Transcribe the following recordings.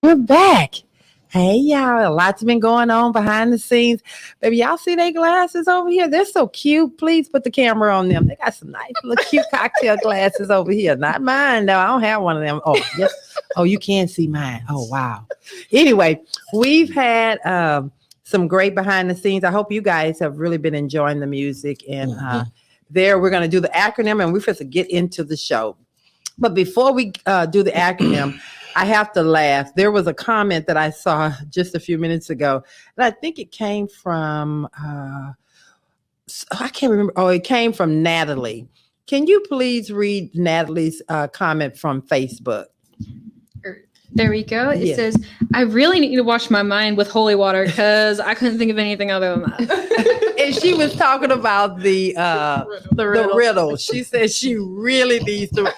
We're back. Hey, y'all. A lot's been going on behind the scenes. Baby, y'all see their glasses over here? They're so cute. Please put the camera on them. They got some nice little cute cocktail glasses over here. Not mine, though. I don't have one of them. Oh, yes. Oh, you can see mine. Oh, wow. Anyway, we've had some great behind the scenes. I hope you guys have really been enjoying the music. And there we're going to do the acronym, and we're supposed to get into the show. But before we do the acronym, I have to laugh. There was a comment that I saw just a few minutes ago, and I think it came from, I can't remember. Oh, it came from Natalie. Can you please read Natalie's comment from Facebook? There we go. It says, I really need to wash my mind with holy water because I couldn't think of anything other than that. And she was talking about the riddle. She said she really needs to.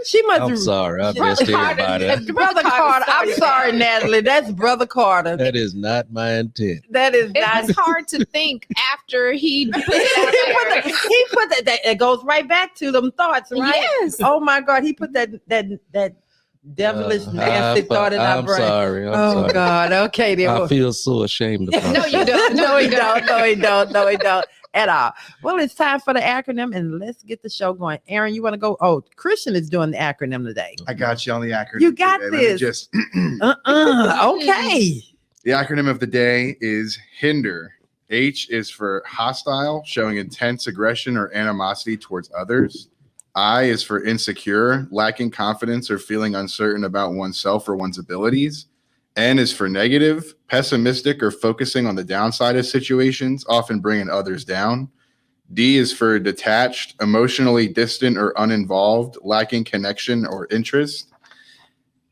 She must. I'm sorry. I missed everybody. Brother Carter. I'm sorry, Natalie. That's Brother Carter. That is not my intent. That is not. It's hard to think after he put that. He put that. It goes right back to them thoughts, right? Yes. Oh my God. He put that devilish nasty thought in our brain. I'm sorry. Oh God. Okay. Then. I feel so ashamed of No, you don't. No, he don't. No, he don't. No, he don't at all. Well, it's time for the acronym, and let's get the show going. Aaron, you want to go? Oh, Christian is doing the acronym today. I got you on the acronym. You got today. this. Okay. The acronym of the day is HINDER. H is for hostile, showing intense aggression or animosity towards others. I is for insecure, lacking confidence or feeling uncertain about oneself or one's abilities. N is for negative, pessimistic or focusing on the downside of situations, often bringing others down. D is for detached, emotionally distant or uninvolved, lacking connection or interest.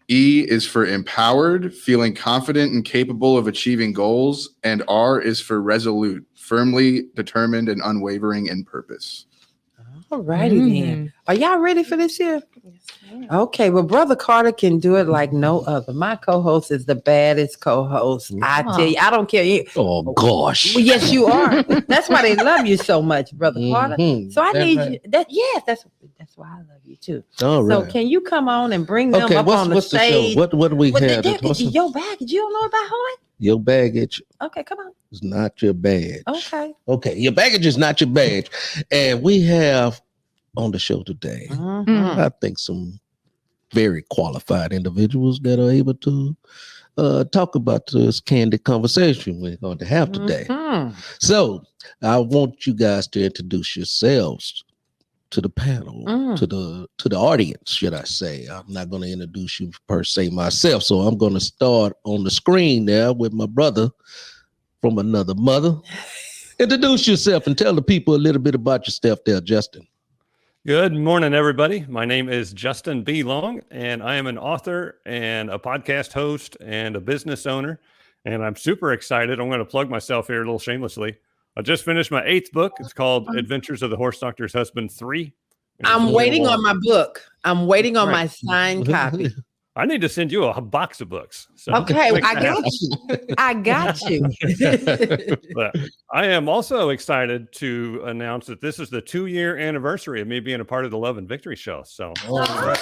E is for empowered, feeling confident and capable of achieving goals. And R is for resolute, firmly determined and unwavering in purpose. All righty then. Are y'all ready for this here? Yes, okay. Well, Brother Carter can do it like no other. My co-host is the baddest co-host. I tell you, I don't care. Oh gosh. Well, yes, you are. That's why they love you so much, Brother Carter. So I need you. That's why I love you too. All right. So can you come on and bring them up on the stage? What do we have? Your baggage. You don't know about Hoy? Your baggage. Okay, come on. Is not your badge. Okay. Your baggage is not your badge. And we have on the show today, I think some very qualified individuals that are able to talk about this candid conversation we're going to have today. So I want you guys to introduce yourselves to the panel, to the audience, should I say. I'm not going to introduce you per se myself. So I'm going to start on the screen there with my brother from another mother. Introduce yourself and tell the people a little bit about yourself there, Justin. Good morning, everybody. My name is Justin B. Long, and I am an author and a podcast host and a business owner. And I'm super excited. I'm going to plug myself here a little shamelessly. I just finished my 8th book. It's called Adventures of the Horse Doctor's Husband 3. I'm waiting on my book. I'm waiting on my signed copy. I need to send you a box of books. So okay, I got you. But I am also excited to announce that this is the 2-year anniversary of me being a part of the Love and Victory show. So yes.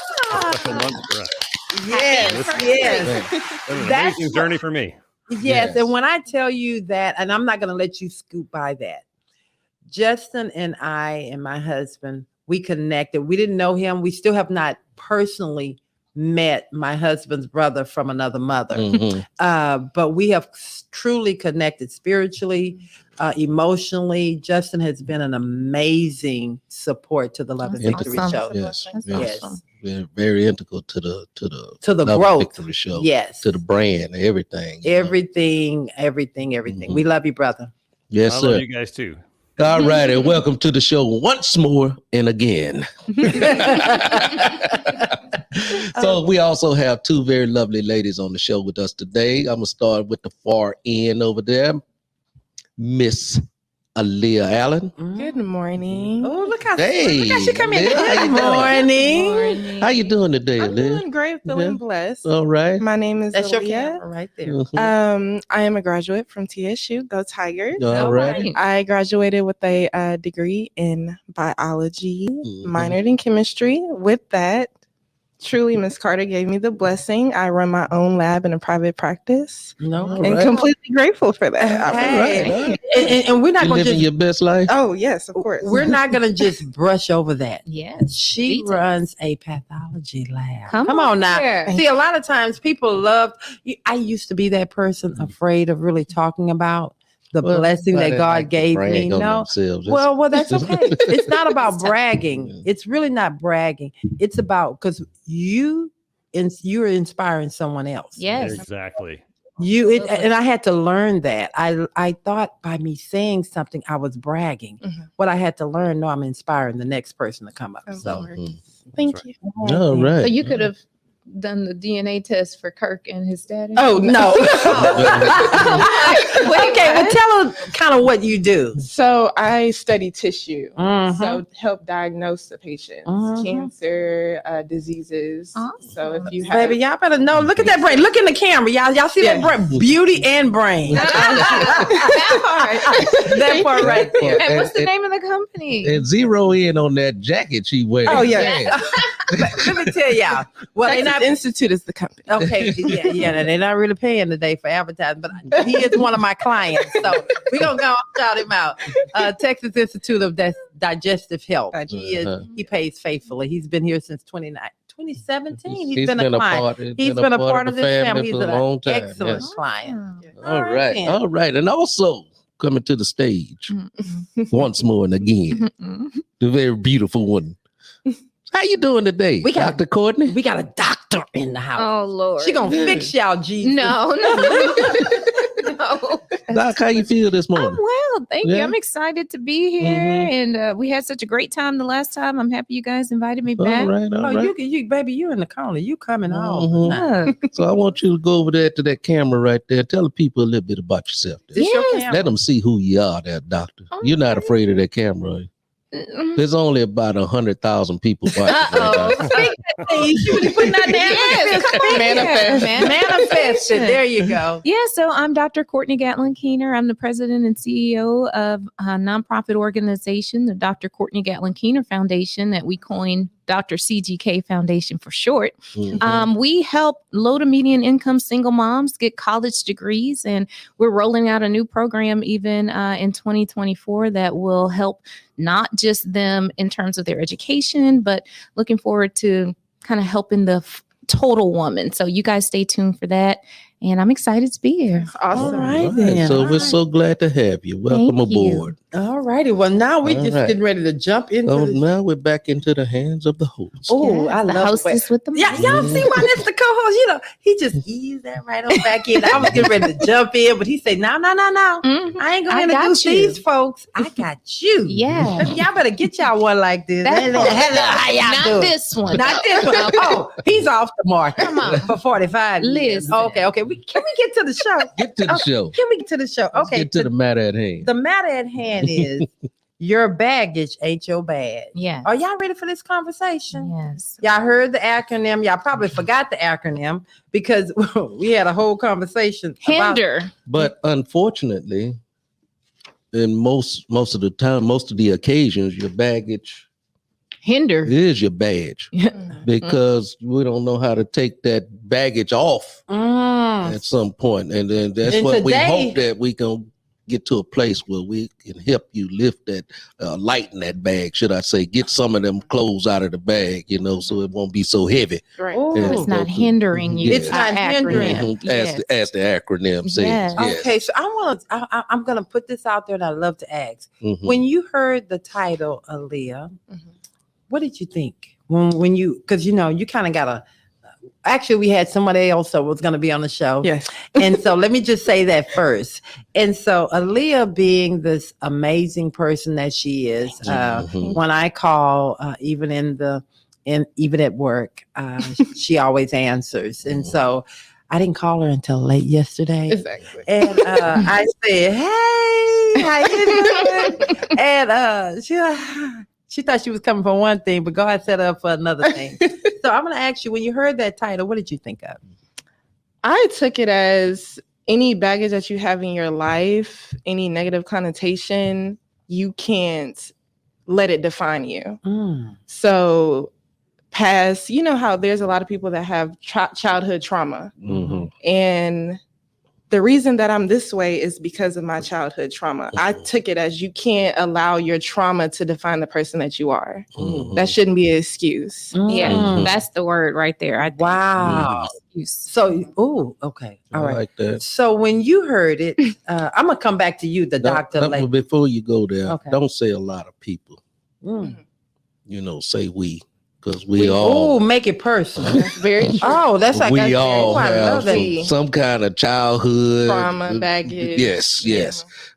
That's an amazing journey for me. Yes, and when I tell you that, and I'm not going to let you scoop by that, Justin and I and my husband, we connected. We didn't know him. We still have not personally met my husband's brother from another mother. But we have truly connected spiritually, emotionally. Justin has been an amazing support to the Love and Victory show. Yes. Very, very integral to the Love growth. Victory show. Yes. To the brand, everything. Everything. We love you, brother. Yes, sir. I love you guys too. All right, and welcome to the show once more and again. So we also have 2 very lovely ladies on the show with us today. I'm gonna start with the far end over there, Miss Aaliyah Allen. Good morning. Oh, look how she come in. Good morning. How you doing today, I'm Aaliyah? doing great, feeling blessed. All right. My name is That's Aaliyah. your camera right there. I am a graduate from TSU. Go Tigers. All right. I graduated with a degree in biology, minored in chemistry. With that, truly, Miss Carter gave me the blessing. I run my own lab in a private practice. No, And completely grateful for that. Hey. And we're not going to living just your best life. Oh, yes, of course. We're not going to just brush over that. Yes. She Details. runs a pathology lab. Come on now. here. See, a lot of times people love, I used to be that person afraid of really talking about the blessing that God gave me. No. Well, that's okay. It's not about bragging. It's really not bragging. It's about, because you're inspiring someone else. Yes. Exactly. And I had to learn that. I thought by me saying something, I was bragging. What I had to learn, no, I'm inspiring the next person to come up. So Thank you. All right. So you could have done the DNA test for Kirk and his daddy. Oh, no. Okay, well, tell her kind of what you do. So I study tissue. Mhm. So help diagnose the patients, cancer, diseases. Awesome. So if you have, Baby, y'all better know. Look at that brain. Look in the camera. Y'all see that brain? Beauty and brain. That part right there. And what's the name of the company? And zero in on that jacket she wears. Oh, yeah. Let me tell y'all. Well, they Texas not Institute is the company. okay. Yeah. They're not really paying today for advertising, but he is one of my clients, so we're gonna go shout him out. Texas Institute of Digestive Health. He pays faithfully. He's been here since 2017. He's been a client. He's been a part of this family. He's an excellent client. All right. And also coming to the stage once more and again, the very beautiful one. How you doing today, Dr. Courtney? We got a doctor in the house. Oh Lord. She gonna fix y'all, Jesus. No. No. Doc, how you feel this morning? I'm well, thank you. Yeah? I'm excited to be here, and we had such a great time the last time. I'm happy you guys invited me back. All right. You baby, you in the corner. You coming home. Yeah. So I want you to go over there to that camera right there. Tell the people a little bit about yourself. This your Yes. camera? Let them see who you are, there, doctor. You're not afraid of that camera. Are you? There's only about 100,000 people watching. Uh-oh. You putting that Manifest it. There you go. Yeah, so I'm Dr. Courtney Gatlin Keener. I'm the president and CEO of a nonprofit organization, the Dr. Courtney Gatlin Keener Foundation, that we coined Dr. CGK Foundation for short. We help low to median income single moms get college degrees, and we're rolling out a new program even in 2024 that will help not just them in terms of their education, but looking forward to kind of helping the total woman. So you guys stay tuned for that. And I'm excited to be here. Awesome. All right, then. So All we're so glad to have you. Welcome Thank you. aboard. All righty. Well, now we're All just right. getting ready to jump into So the now we're back into the hands of the host. Oh, I the love hostess with the Yeah, y'all see why that's the co-host. You know, he just eased that right on back in. I was getting ready to jump in, but he said, no. Mhm. I ain't gonna I got introduce you. these folks. I got you. Yeah. Baby, y'all better get y'all one like this. That Hello, how y'all Not doing? this one. Not this one. Oh, he's off the market. Come on. For 45 years. Listen. Okay. Can we get to the show? Get to the show. Can we get to the show? Let's Okay. get to the matter at hand. The matter at hand is your baggage ain't your bad. Yeah. Are y'all ready for this conversation? Yes. Y'all heard the acronym. Y'all probably forgot the acronym because we had a whole conversation. Hinder. But unfortunately, in most of the time, most of the occasions, your baggage Hinder. is your badge because we don't know how to take that baggage off at some point. And then that's And what we today- hope that we can get to a place where we can help you lift that, lighten that bag, should I say, get some of them clothes out of the bag, so it won't be so heavy. Right. Oh, Yeah. It's not hindering you. Yeah. It's not Our hindering. acronym. Mhm. As the acronym says. Yes. Yes. Okay, so I'm gonna put this out there, and I'd love to ask. Mhm. When you heard the title, Aaliyah, what did you think when you? Because you kind of got a. Actually, we had somebody else that was going to be on the show. Yes. And so let me just say that first. And so Aaliyah, being this amazing person that she is, Mhm. when I call, even at work, she always answers. And so I didn't call her until late yesterday. Exactly. And I said, "Hey, how you doing?" And she thought she was coming for one thing, but God set her up for another thing. So I'm going to ask you, when you heard that title, what did you think of? I took it as any baggage that you have in your life, any negative connotation, you can't let it define you. So past, you know how there's a lot of people that have childhood trauma. Mm-hmm. And the reason that I'm this way is because of my childhood trauma. I took it as you can't allow your trauma to define the person that you are. Mm-hmm. That shouldn't be an excuse. Yeah, that's the word right there. I think. Wow. So, okay. All right. Like that. So when you heard it, I'm going to come back to you, the doctor. Before you go there, Okay. don't say a lot of people. Mm. You know, say we. Because we all make it personal. That's very true. Oh, that's like we all I love have that. some kind of childhood Trauma, baggage. Yes. Yeah.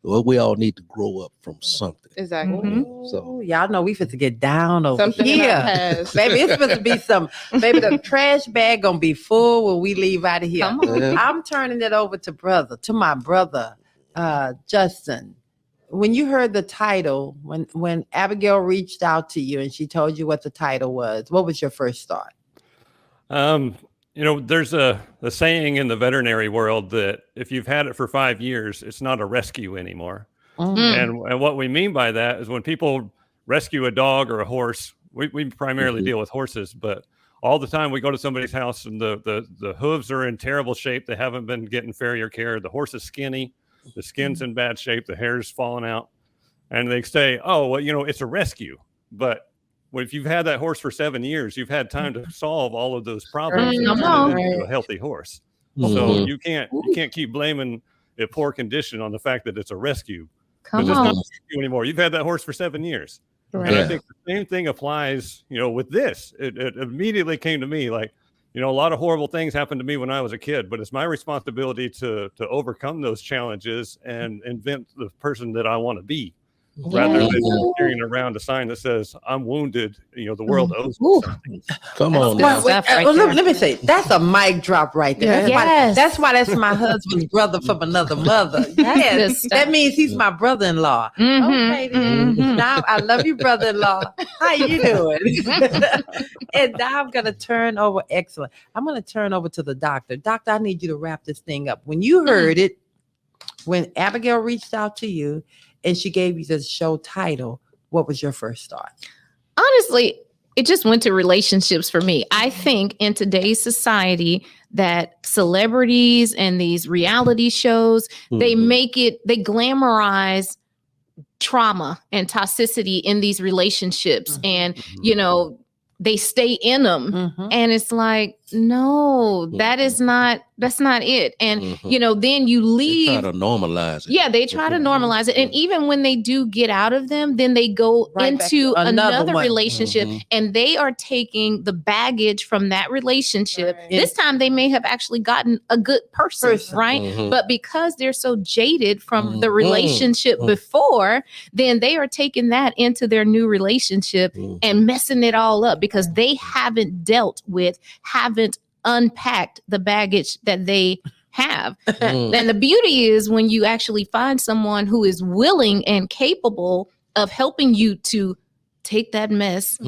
Well, we all need to grow up from something. Exactly. Mm-hmm. So y'all know we fit to get down over Something in our here. past. Baby, it's supposed to be some, baby, the trash bag gonna be full when we leave out of here. Come on. Yeah. I'm turning it over to my brother, Justin. When you heard the title, when Abigail reached out to you and she told you what the title was, what was your first thought? You know, there's a saying in the veterinary world that if you've had it for 5 years, it's not a rescue anymore. And what we mean by that is when people rescue a dog or a horse, we primarily deal with horses, but all the time we go to somebody's house and the hooves are in terrible shape. They haven't been getting farrier care. The horse is skinny. The skin's in bad shape. The hair's falling out. And they say, oh, well, you know, it's a rescue. But if you've had that horse for 7 years, you've had time to solve all of those problems and turn it into a healthy horse. So you can't keep blaming a poor condition on the fact that it's a rescue. Come It's not on. a rescue anymore. You've had that horse for 7 years. Right. And I think the same thing applies, you know, with this. It immediately came to me like, you know, a lot of horrible things happened to me when I was a kid, but it's my responsibility to overcome those challenges and invent the person that I want to be, rather than carrying around a sign that says I'm wounded. You know, the world owes me something. come on. That's now. good stuff right let, there. let me say, that's a mic drop right there. Yeah. That's why that's my husband's brother from another mother. good Yes, stuff. that means he's my brother-in-law. Mhm, Okay, then. mhm. Now I love you, brother-in-law. How you doing? And now I'm gonna turn over. Excellent. I'm gonna turn over to the doctor. Doctor, I need you to wrap this thing up. When you heard it, when Abigail reached out to you and she gave you the show title, what was your first thought? Honestly, it just went to relationships for me. I think in today's society that celebrities and these reality shows, they glamorize trauma and toxicity in these relationships. And, you know, they stay in them. And it's like, no, that's not it. And, you know, then you leave. They try to normalize it. Yeah, they try to normalize it. And even when they do get out of them, then they go Right back into to another another one. relationship and they are taking the baggage from that relationship. Right. This time they may have actually gotten a good person. Right? But because they're so jaded from the relationship before, then they are taking that into their new relationship and messing it all up because they haven't dealt with, haven't unpacked the baggage that they have. And the beauty is when you actually find someone who is willing and capable of helping you to take that mess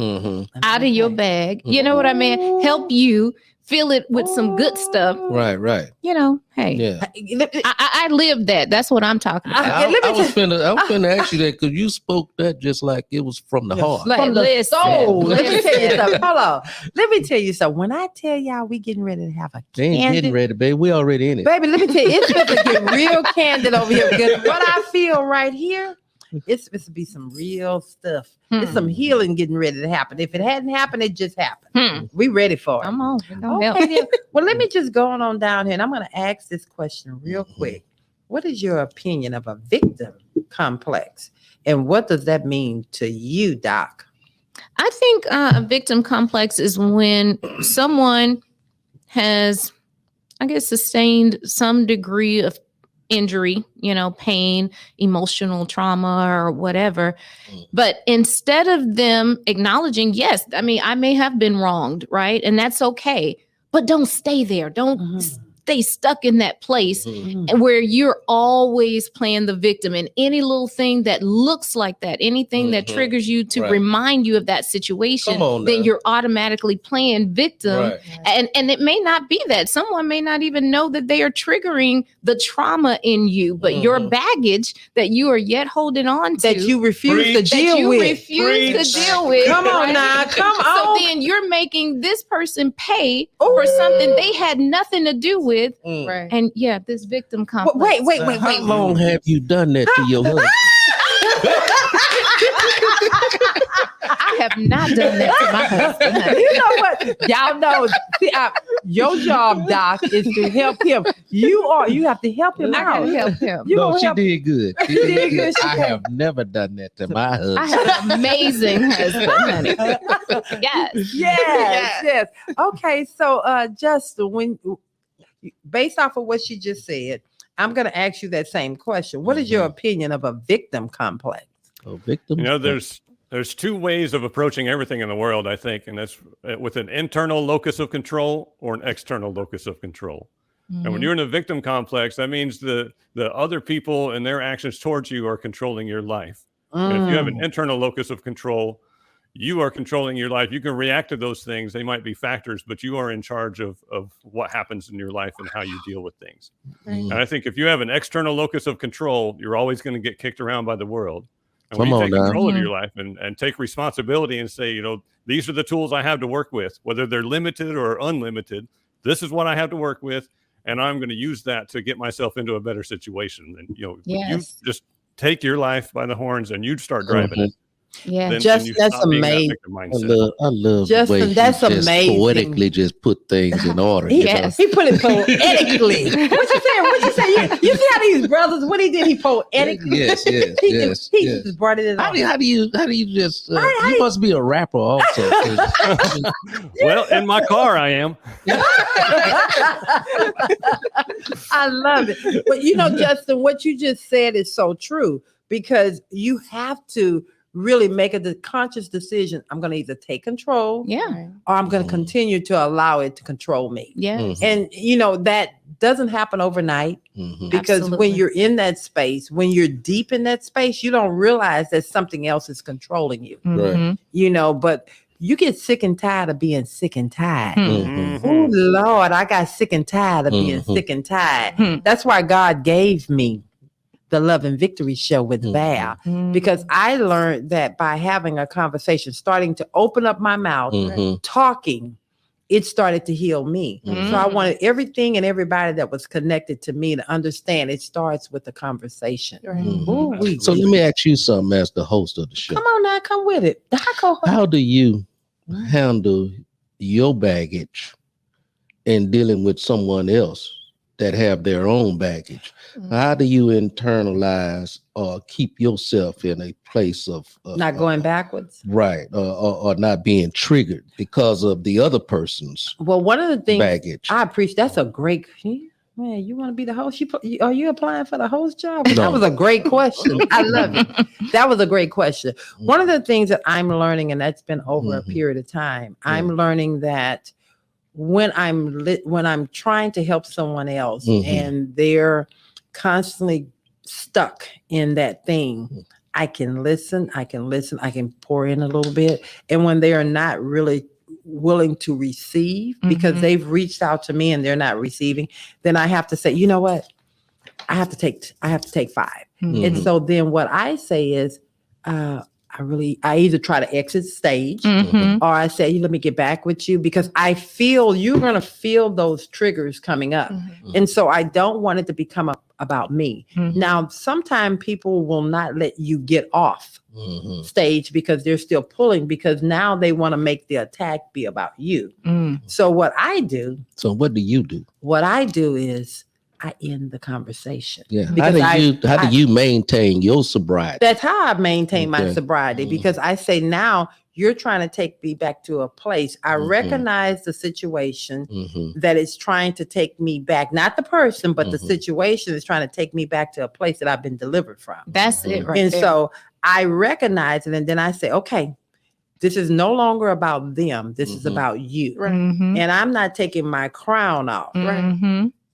out of your bag. You know what I mean? Help you fill it with some good stuff. Right. You know, hey, Yeah. I lived that. That's what I'm talking about. I was finna ask you that because you spoke that just like it was from the heart. From the Listen, soul. Let me tell you something. Hold on. Let me tell you something. When I tell y'all we getting ready to have a They ain't candid, getting ready, baby. We already in it. baby, let me tell you, it's going to get real candid over here. Because what I feel right here, it's supposed to be some real stuff. It's some healing getting ready to happen. If it hadn't happened, it just happened. We ready for it. Come on. Okay, then. Well, let me just go on down here and I'm going to ask this question real quick. What is your opinion of a victim complex? And what does that mean to you, Doc? I think a victim complex is when someone has, I guess, sustained some degree of injury, you know, pain, emotional trauma or whatever. But instead of them acknowledging, yes, I mean, I may have been wronged, right? And that's okay. But don't stay there. Don't stay stuck in that place and where you're always playing the victim, and any little thing that looks like that, anything that triggers you to remind you of that situation, then you're automatically playing victim. And it may not be that. Someone may not even know that they are triggering the trauma in you, but your baggage that you are yet holding on to, that you refuse to deal with. Come on now, come on. So then you're making this person pay for something they had nothing to do with. Right. And yeah, this victim complex. Wait. How long have you done that to your husband? I have not done that to my husband. You know what? Y'all know. See, your job, Doc, is to help him. You have to help him I out. gotta help him. No, she did good. She did good. She I did. have never done that to my husband. I have an amazing husband, honey. Yes. Yes. Okay, so Justin, based off of what she just said, I'm going to ask you that same question. What is your opinion of a victim complex? A victim? You know, there's two ways of approaching everything in the world, I think, and that's with an internal locus of control or an external locus of control. And when you're in a victim complex, that means the other people and their actions towards you are controlling your life. And if you have an internal locus of control, you are controlling your life. You can react to those things. They might be factors, but you are in charge of what happens in your life and how you deal with things. And I think if you have an external locus of control, you're always going to get kicked around by the world. And when you take control of your life and take responsibility and say, you know, these are the tools I have to work with, whether they're limited or unlimited, this is what I have to work with. And I'm going to use that to get myself into a better situation. And, you know, you just take your life by the horns and you start driving it. Yeah, Justin, that's amazing. I love Justin, the way that's he just amazing. Poetically just put things in order. Yes. He put it poetically. What you say? You see how these brothers, what he did, he poetically. Yes. He just brought it in. How do you just? You must be a rapper also. Well, in my car, I am. I love it. But you know, Justin, what you just said is so true, because you have to really make a conscious decision. I'm going to either take control, or I'm going to continue to allow it to control me. And you know, that doesn't happen overnight, because when you're in that space, when you're deep in that space, you don't realize that something else is controlling you. You know, but you get sick and tired of being sick and tired. Oh Lord, I got sick and tired of being sick and tired. That's why God gave me the Love and Victory show with Val, because I learned that by having a conversation, starting to open up my mouth, talking, it started to heal me. So I wanted everything and everybody that was connected to me to understand it starts with a conversation. So let me ask you something as the host of the show. Come on now, come with it. How do you handle your baggage in dealing with someone else that have their own baggage? How do you internalize or keep yourself in a place of not going backwards, right, or not being triggered because of the other person's one of the things baggage? I appreciate. That's a great man. You want to be the host? Are you applying for the host job? No. That was a great question. I love it. That was a great question. One of the things that I'm learning, and that's been over a period of time, I'm learning that when I'm trying to help someone else and they're constantly stuck in that thing, I can listen, I can pour in a little bit. And when they are not really willing to receive because they've reached out to me and they're not receiving, then I have to say, you know what? I have to take 5. And so then what I say is, I either try to exit stage or I say, let me get back with you, because I feel you're going to feel those triggers coming up. And so I don't want it to become about me. Now, sometimes people will not let you get off stage because they're still pulling, because now they want to make the attack be about you. So what I do. So what do you do? What I do is I end the conversation. Yeah. How do you maintain your sobriety? That's how I maintain my sobriety, because I say, now you're trying to take me back to a place. I recognize the situation that is trying to take me back, not the person, but the situation is trying to take me back to a place that I've been delivered from. That's it right and there. So I recognize it, and then I say, okay, this is no longer about them. This is about you. And I'm not taking my crown off.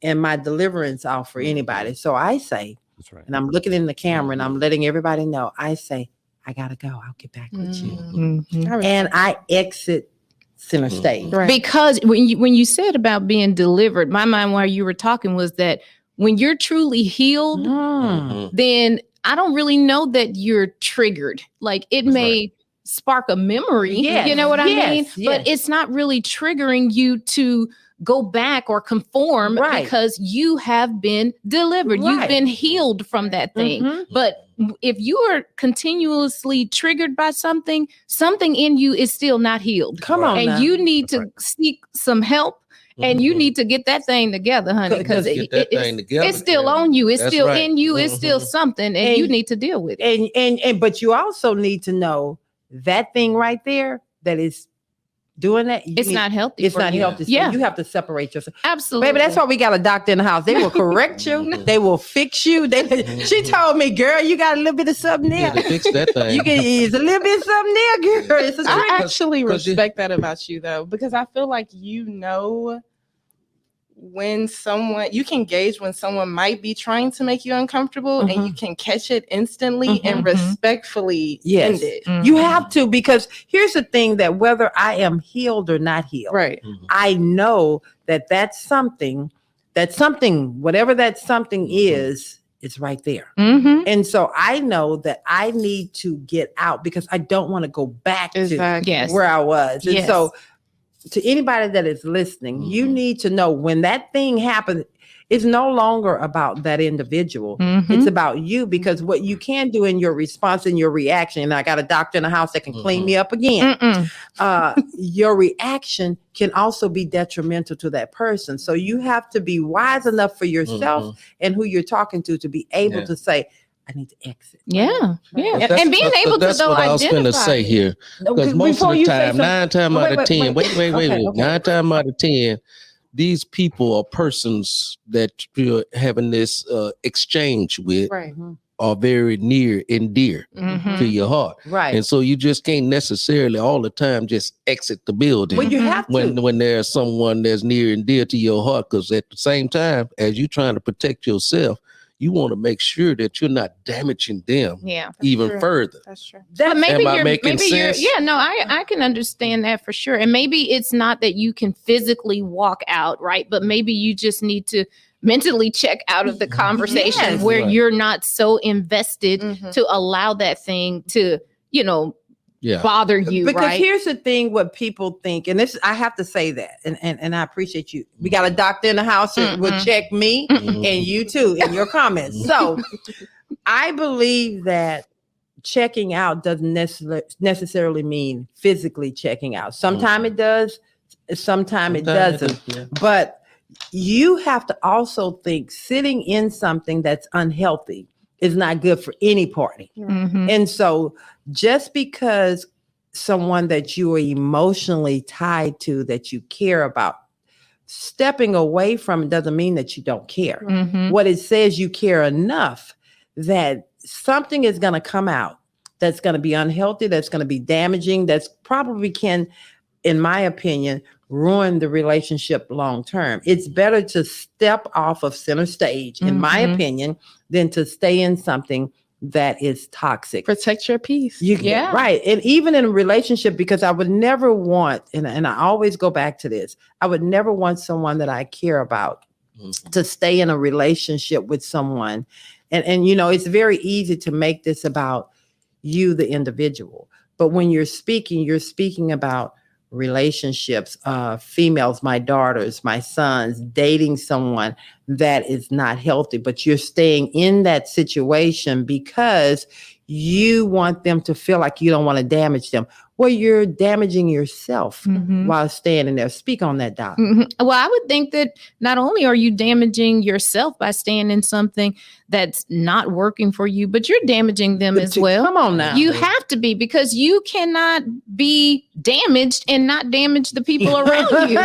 and my deliverance out for anybody. So I say, That's right. and I'm looking in the camera and I'm letting everybody know, I say, I gotta go. I'll get back with you. And I exit center stage. Right. Because when you said about being delivered, my mind while you were talking was that when you're truly healed, then I don't really know that you're triggered. Like it may spark a memory, Yes, you know what I mean? yes. But it's not really triggering you to go back or conform because you have been delivered. You've been healed from that thing. But if you are continuously triggered by something in you is still not healed. Come on And now. you need to seek some help. And you need to get that thing together, honey, because it's still on you. It's still in you. It's still something, and you need to deal with it. And but you also need to know that thing right there that is doing that. It's not healthy. It's not healthy. So you have to separate yourself. Absolutely, baby. That's why we got a doctor in the house. They will correct you. They will fix you. She told me, girl, you got a little bit of something there. To fix that thing. It's a little bit of something there, girl. It's I actually respect that about you though, because I feel like you know when you can gauge when someone might be trying to make you uncomfortable and you can catch it instantly and respectfully end it. You have to, because here's the thing, that whether I am healed or not healed, I know that's something, whatever that something is, it's right there. And so I know that I need to get out because I don't want to go back to where I was. And so to anybody that is listening, you need to know when that thing happens, it's no longer about that individual. It's about you, because what you can do in your response and your reaction, and I got a doctor in the house that can clean me up again. Your reaction can also be detrimental to that person. So you have to be wise enough for yourself and who you're talking to be able to say, I need to exit. And being able to that's though what I was going to identify. say here, because most of the time, 9 times out of 10, wait, 9 times out of 10, these people or persons that you're having this exchange with are very near and dear to your heart. And so you just can't necessarily all the time just exit the building. Well, you have to. When there's someone that's near and dear to your heart, because at the same time, as you're trying to protect yourself, you want to make sure that you're not damaging them even further. That's true. But maybe Am I making sense? I can understand that for sure. And maybe it's not that you can physically walk out, right? But maybe you just need to mentally check out of the conversation where you're not so invested to allow that thing to, bother you. Because right? here's the thing, what people think, and this, I have to say that, and I appreciate you. We got a doctor in the house who will check me and you too in your comments. So I believe that checking out doesn't necessarily mean physically checking out. Sometimes it does, sometimes it doesn't. But you have to also think sitting in something that's unhealthy is not good for any party. And so just because someone that you are emotionally tied to, that you care about, stepping away from it doesn't mean that you don't care. What it says, you care enough that something is going to come out that's going to be unhealthy, that's going to be damaging, that's probably can, in my opinion, ruin the relationship long term. It's better to step off of center stage, in my opinion, than to stay in something that is toxic. Protect your peace. Right. And even in a relationship, because I would never want, and I always go back to this, I would never want someone that I care about to stay in a relationship with someone. And it's very easy to make this about you, the individual. But when you're speaking about relationships, females, my daughters, my sons, dating someone that is not healthy, but you're staying in that situation because you want them to feel like you don't want to damage them. Well, you're damaging yourself while staying in there. Speak on that, Doc. Well, I would think that not only are you damaging yourself by staying in something that's not working for you, but you're damaging them as well. Come on now. You have to be, because you cannot be damaged and not damage the people around you.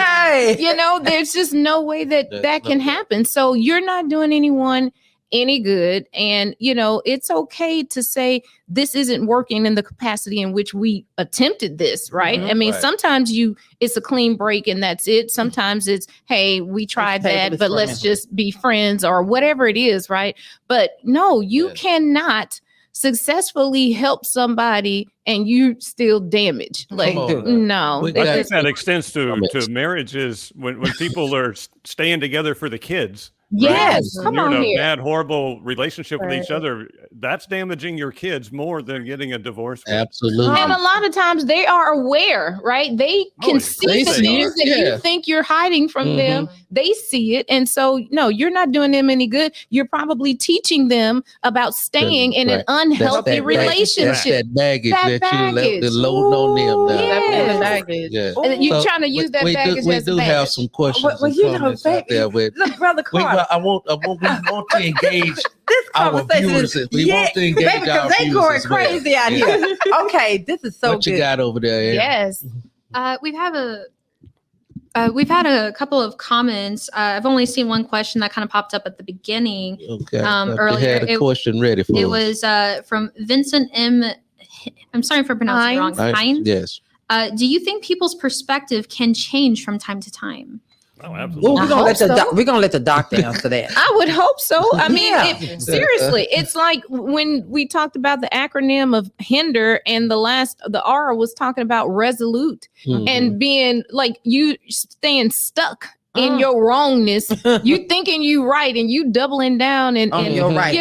There's just no way that can happen. So you're not doing anyone any good. And, it's okay to say this isn't working in the capacity in which we attempted this, right? I mean, sometimes it's a clean break and that's it. Sometimes it's, hey, we tried that, but let's just be friends or whatever it is, right? But no, you cannot successfully help somebody and you still damage. Like, no. I think that extends to marriages when people are staying together for the kids. Yes, right? come You're on in a here. bad, horrible relationship with each other. That's damaging your kids more than getting a divorce. Absolutely. And a lot of times they are aware, right? They can see the things that you think you're hiding from them. They see it. And so, no, you're not doing them any good. You're probably teaching them about staying in an unhealthy relationship. That baggage that you left the load on them. Yes. Baggage. And you're trying to use that baggage we as do baggage. have some questions and comments out there. Look, Brother Carter. We want to engage this our conversation viewers. We want to engage baby, our they viewers going as well. crazy out here. Okay, this is so what good. you got over there? Aaron? Yes. We've had a couple of comments. I've only seen one question that kind of popped up at the beginning. Okay. Earlier. You had a question ready for us. Was from Vincent M. I'm sorry for pronouncing it wrong. Hines? Yes. Do you think people's perspective can change from time to time? Oh, absolutely. Well, we're gonna let the doctor answer that. I would hope so. I mean, seriously, it's like when we talked about the acronym of hinder, and the R was talking about resolute and being like you staying stuck in your wrongness. You thinking you right and you doubling down and you're right.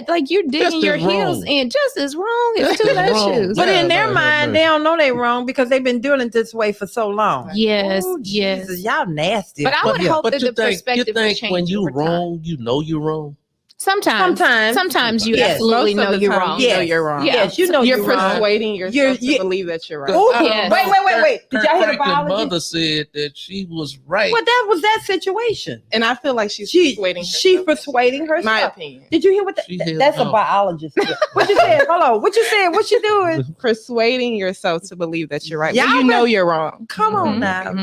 Like you're digging your heels in. Just as wrong as two left shoes. But in their mind, they don't know they wrong because they've been doing it this way for so long. Yes, Ooh, yes. Jesus, y'all nasty. But I would hope that the perspective you think would change when you over time. wrong, you know you're wrong. Sometimes you absolutely know you're wrong. You know you're wrong. Yes, you know you're you're wrong. persuading yourself to believe that you're right. Oh, yes. Wait. Did y'all hear the Franklin's biology? mother said that she was right. Well, that was that situation. And I feel like she's persuading herself. She's persuading herself. My opinion. Did you hear what that's a biologist. What you said? Hold on. What you said? What you doing? Persuading yourself to believe that you're right. Y'all Well, you know you're wrong. Come on now.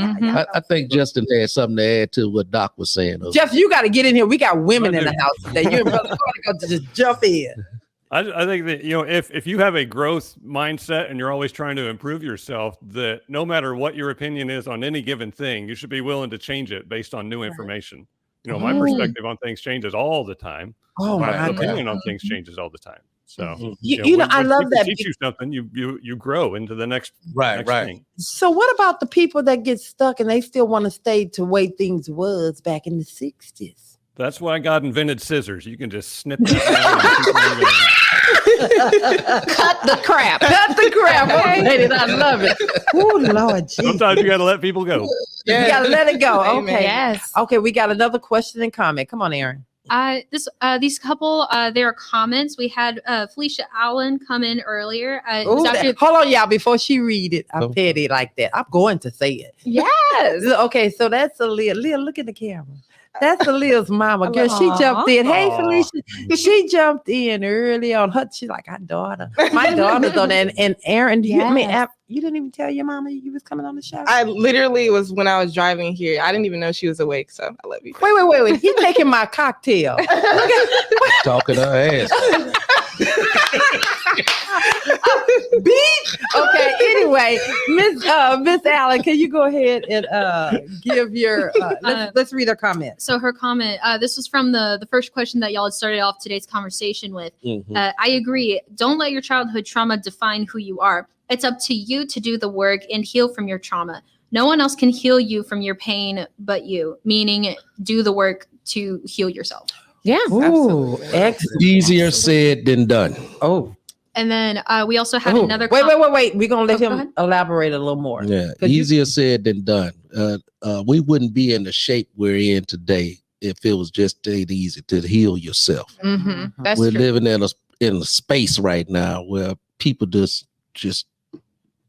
I think Justin had something to add to what Doc was saying. Jeff, you got to get in here. We got women in the house today. You and Brother Carter got to just jump in. I think that, if you have a growth mindset and you're always trying to improve yourself, that no matter what your opinion is on any given thing, you should be willing to change it based on new information. My perspective on things changes all the time. Oh my opinion on things changes all the time. So I love that. Teach you something, you grow into the next right. thing. So what about the people that get stuck and they still want to stay to the way things was back in the 60s? That's why God invented scissors. You can just snip that down. Cut the crap. Okay. I love it. Oh, Lord Jesus. Sometimes you got to let people go. You got to let it go. Amen. Okay. Yes. Okay, we got another question and comment. Come on, Aaron. These couple, there are comments. We had Felicia Allen come in earlier. Hold on, y'all. Before she read it, I'm petty like that. I'm going to say it. Yes. Okay, so that's Aaliyah. Leah, look at the camera. That's Aaliyah's mama. Girl, she jumped in. Hey, Felicia. She jumped in early on her. She's like, our daughter. My daughter's on that. And Aaron, you didn't even tell your mama you was coming on the show? I literally was when I was driving here. I didn't even know she was awake, so I love you. Wait. He's taking my cocktail. Talking her ass. Beach. Okay. Anyway, Miss Allen, can you go ahead and give your? Let's read her comment. So her comment. This was from the first question that y'all had started off today's conversation with. I agree. Don't let your childhood trauma define who you are. It's up to you to do the work and heal from your trauma. No one else can heal you from your pain but you. Meaning, do the work to heal yourself. Yeah. Ooh, excellent. Easier said than done. Oh. And then we also had another. Wait. We're gonna let him elaborate a little more. Yeah, easier said than done. We wouldn't be in the shape we're in today if it was just that easy to heal yourself. That's We're true. living in a space right now where people just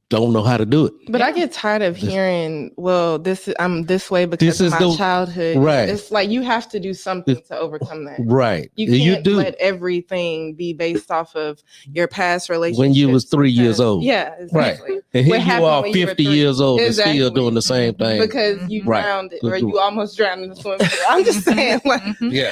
don't know how to do it. But I get tired of hearing, well, I'm this way because This of is my the- childhood. right. It's like you have to do something to overcome that. Right. You can't let everything be based off of your past relationships. When you was 3 years old. Yeah, exactly. And here What you happened are when you were 50 3? years old and Exactly. still doing the same thing. Because you Right. drowned or you almost drowned in the swimming pool. I'm just saying, like, Yeah.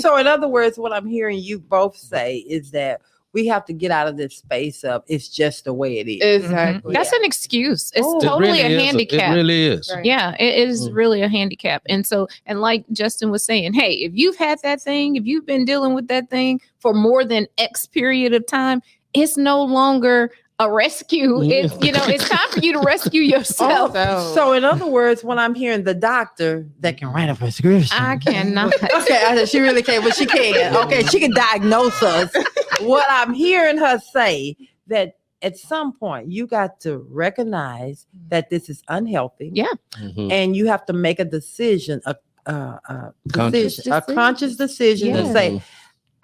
So in other words, what I'm hearing you both say is that we have to get out of this space of it's just the way it is. exactly. That's an excuse. It's Oh. totally It really a is handicap. It really is. Right. Yeah, it is really a handicap. And so, and like Justin was saying, hey, if you've had that thing, if you've been dealing with that thing for more than X period of time, it's no longer a rescue. It's, it's time for you to rescue yourself. So in other words, when I'm hearing the doctor that can write a prescription, I cannot. Okay, she really can't, but she can. Okay, she can diagnose us. What I'm hearing her say that at some point you got to recognize that this is unhealthy. Yeah. Mhm. And you have to make a decision, a Conscious conscious decision to Yeah. say,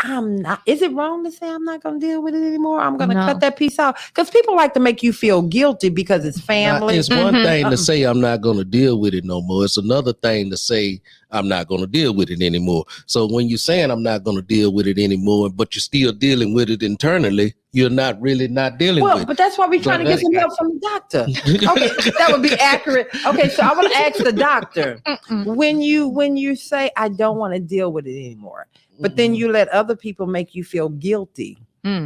I'm not. Is it wrong to say I'm not going to deal with it anymore? I'm going to No. cut that piece out because people like to make you feel guilty because it's Now, family. it's one Mhm. thing to say I'm not going to deal with it no more. It's another thing to say I'm not going to deal with it anymore. So when you're saying I'm not going to deal with it anymore, but you're still dealing with it internally, you're not really not dealing Well, with but that's why we're trying to get some help from the doctor. Okay, that would be accurate. Okay, so I want to ask the doctor when you say I don't want to deal with it anymore, but then you let other people make you feel guilty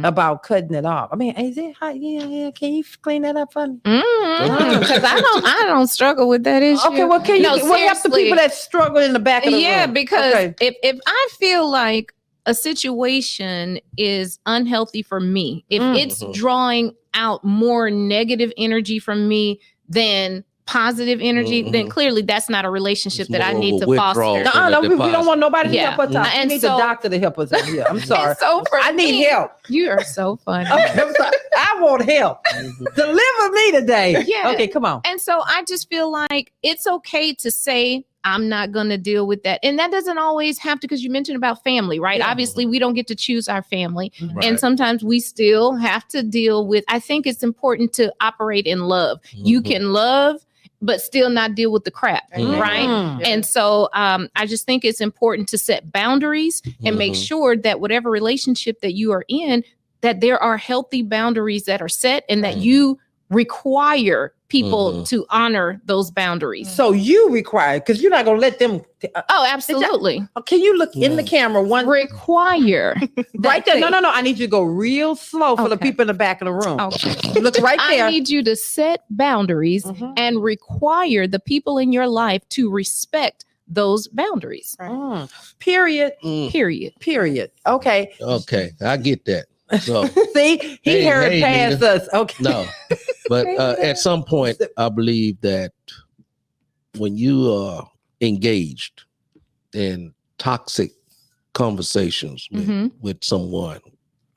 about cutting it off. I mean, is it hot? Yeah. Can you clean that up for me? Because I don't struggle with that issue. Okay, well, can you? No, What help the seriously. people that struggle in the back of the room? Yeah, because Okay. if I feel like a situation is unhealthy for me, if it's drawing out more negative energy from me than positive energy, then clearly that's not a relationship It's that I more need of a to withdrawal. foster. No, we deposit. don't want nobody to Yeah. help us out. We And need so- the doctor to help us out here. I'm sorry. And so for I need me, help. You are so funny. Okay, I'm sorry. I want help. Deliver me today. Yeah. Okay, come on. And so I just feel like it's okay to say, I'm not going to deal with that. And that doesn't always have to, because you mentioned about family, right? Yeah. Obviously, we don't get to choose our family. Right. And sometimes we still have to deal with, I think it's important to operate in love. You can love, but still not deal with the crap, right? Mm. Yeah. And so I just think it's important to set boundaries and make sure that whatever relationship that you are in, that there are healthy boundaries that are set and that you require people to honor those boundaries. So you require, because you're not going to let them. Oh, absolutely. Can you look in the camera one Require. right there? No. I need you to go real slow for the Okay. people in the back of the room. Okay. Look right there. I need you to set boundaries and require the people in your life to respect those boundaries. Period. Period. Okay. Okay, I get that. So See, he Hey, heard hey, past nigga. us. Okay. no, but at some point, I believe that when you are engaged in toxic conversations with someone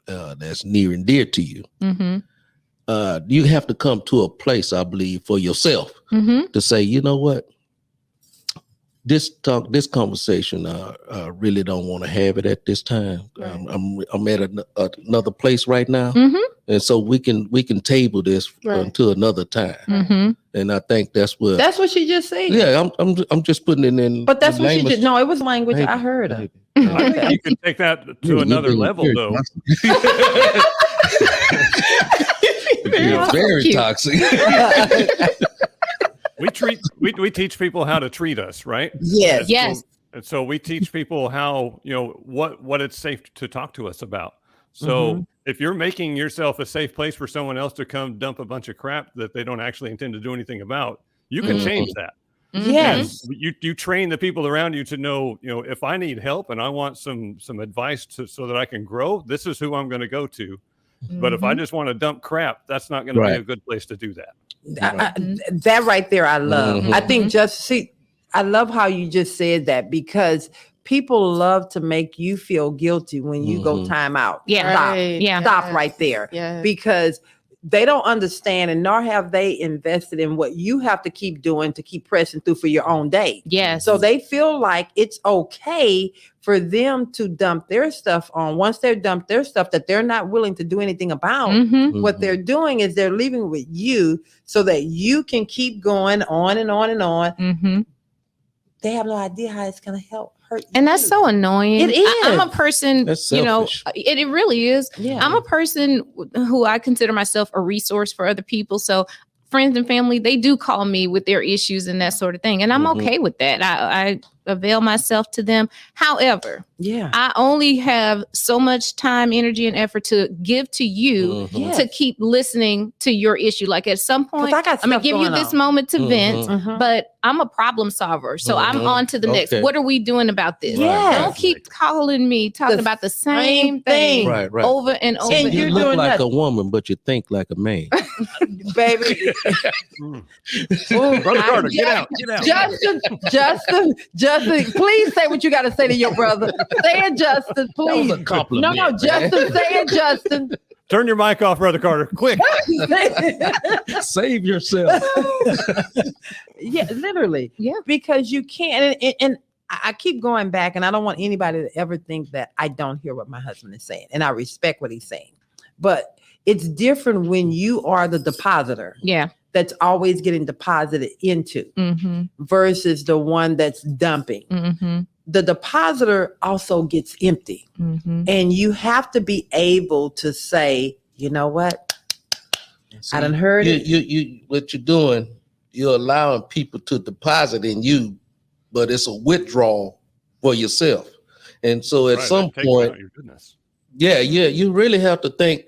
that's near and dear to you, you have to come to a place, I believe, for yourself to say, you know what, this conversation, I really don't want to have it at this time. I'm at another place right now, and so we can table this until another time. And I think that's what. That's what she just said. Yeah, I'm just putting it in. But that's the what she name of- did. No, it was language. Baby, I heard her. baby. I think you can take that to another level, though. You're very toxic. We teach people how to treat us, right? Yes. Yes. And so we teach people how, what it's safe to talk to us about. So if you're making yourself a safe place for someone else to come dump a bunch of crap that they don't actually intend to do anything about, you can change that. Yes. And you train the people around you to know, if I need help and I want some advice so that I can grow, this is who I'm going to go to. But if I just want to dump crap, that's not going to be a good place to do that. That right there, I love. I think I love how you just said that, because people love to make you feel guilty when you go time out. Yeah. Stop. Right. Yeah. Stop right there. Yeah. Because they don't understand, and nor have they invested in what you have to keep doing to keep pressing through for your own day. Yes. So they feel like it's okay for them to dump their stuff on. Once they're dumped their stuff that they're not willing to do anything about, Mhm. what they're doing is they're leaving with you so that you can keep going on and on and on. Mhm. They have no idea how it's going to help hurt you. And that's so annoying. It is. I'm a person, That's you know, selfish. it really is. Yeah. I'm a person who I consider myself a resource for other people. So friends and family, they do call me with their issues and that sort of thing. And I'm okay with that. I avail myself to them. However, Yeah. I only have so much time, energy, and effort to give to you Yes. to keep listening to your issue. Like at some 'Cause point, I got I'm gonna stuff give you going this on. moment to vent, Mhm. but I'm a problem solver. So I'm on to the next. Okay. What are we doing about this? Yes. Don't keep calling me talking The about the same same thing. thing Right. over and over. And You you're look doing like nothing. a woman, but you think like a man. Baby. Brother Carter, get out. Justin, please say what you got to say to your brother. Say it, Justin, That please. was a compliment. No, Justin, say it, Justin. Turn your mic off, Brother Carter. Quick. Save yourself. Yeah, literally. Yeah. Because you can't. And I keep going back, and I don't want anybody to ever think that I don't hear what my husband is saying. And I respect what he's saying. But it's different when you are the depositor Yeah. that's always getting deposited into Mm-hmm. versus the one that's dumping. Mm-hmm. The depositor also gets empty. Mm-hmm. And you have to be able to say, you know what? I done heard it. You what you're doing, you're allowing people to deposit in you, but it's a withdrawal for yourself. And so at Right, some that takes point, out your goodness. you really have to think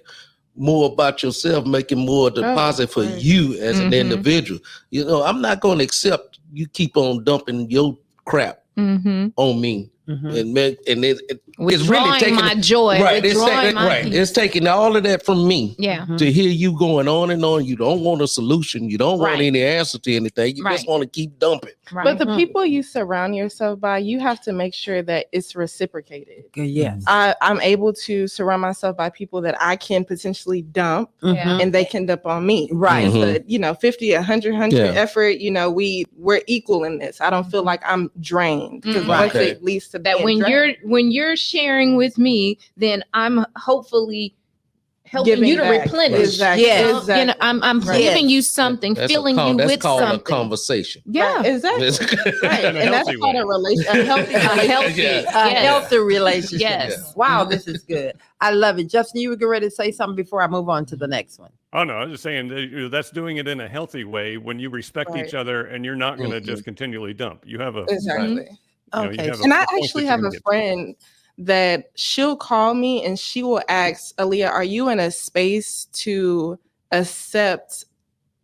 more about yourself, making more deposit for right. you as an Mhm. individual. You know, I'm not going to accept you keep on dumping your crap Mm-hmm. on me. Mhm. And it's really Withdrawing taking my joy. right. It's withdrawing taking, my right. peace. It's taking all of that from me. Yeah. Mhm. To hear you going on and on. You don't want a solution. You don't want Right. any answer to anything. You Right. just want to keep dumping. Right. But the Mhm. people you surround yourself by, you have to make sure that it's reciprocated. Yes. I'm able to surround myself by people that I can potentially dump Mhm. and they can dump on me. Right. It's a, 50, 100 Yeah. effort. We're equal in this. I don't feel like I'm drained because Mhm. once Okay. it leads to that being when drained. you're sharing with me, then I'm hopefully helping Giving you to back. replenish. Exactly. Yes. You know, Exactly. I'm Right. giving you something, That's filling you that's with called a something. conversation. Yeah. Exactly. Right. In a And that's healthy called way. a healthy A relationship. healthy, Yeah. A yes. healthy relationship. Yes. Wow, this is good. I love it. Justin, you were getting ready to say something before I move on to the next one. Oh, no, I was just saying that's doing it in a healthy way when you respect Right. each other and you're not going to Mhm. just continually dump. You have a, Exactly. you Okay. have And I a point actually that have you're a gonna get to. friend that she'll call me and she will ask, Aaliyah, are you in a space to accept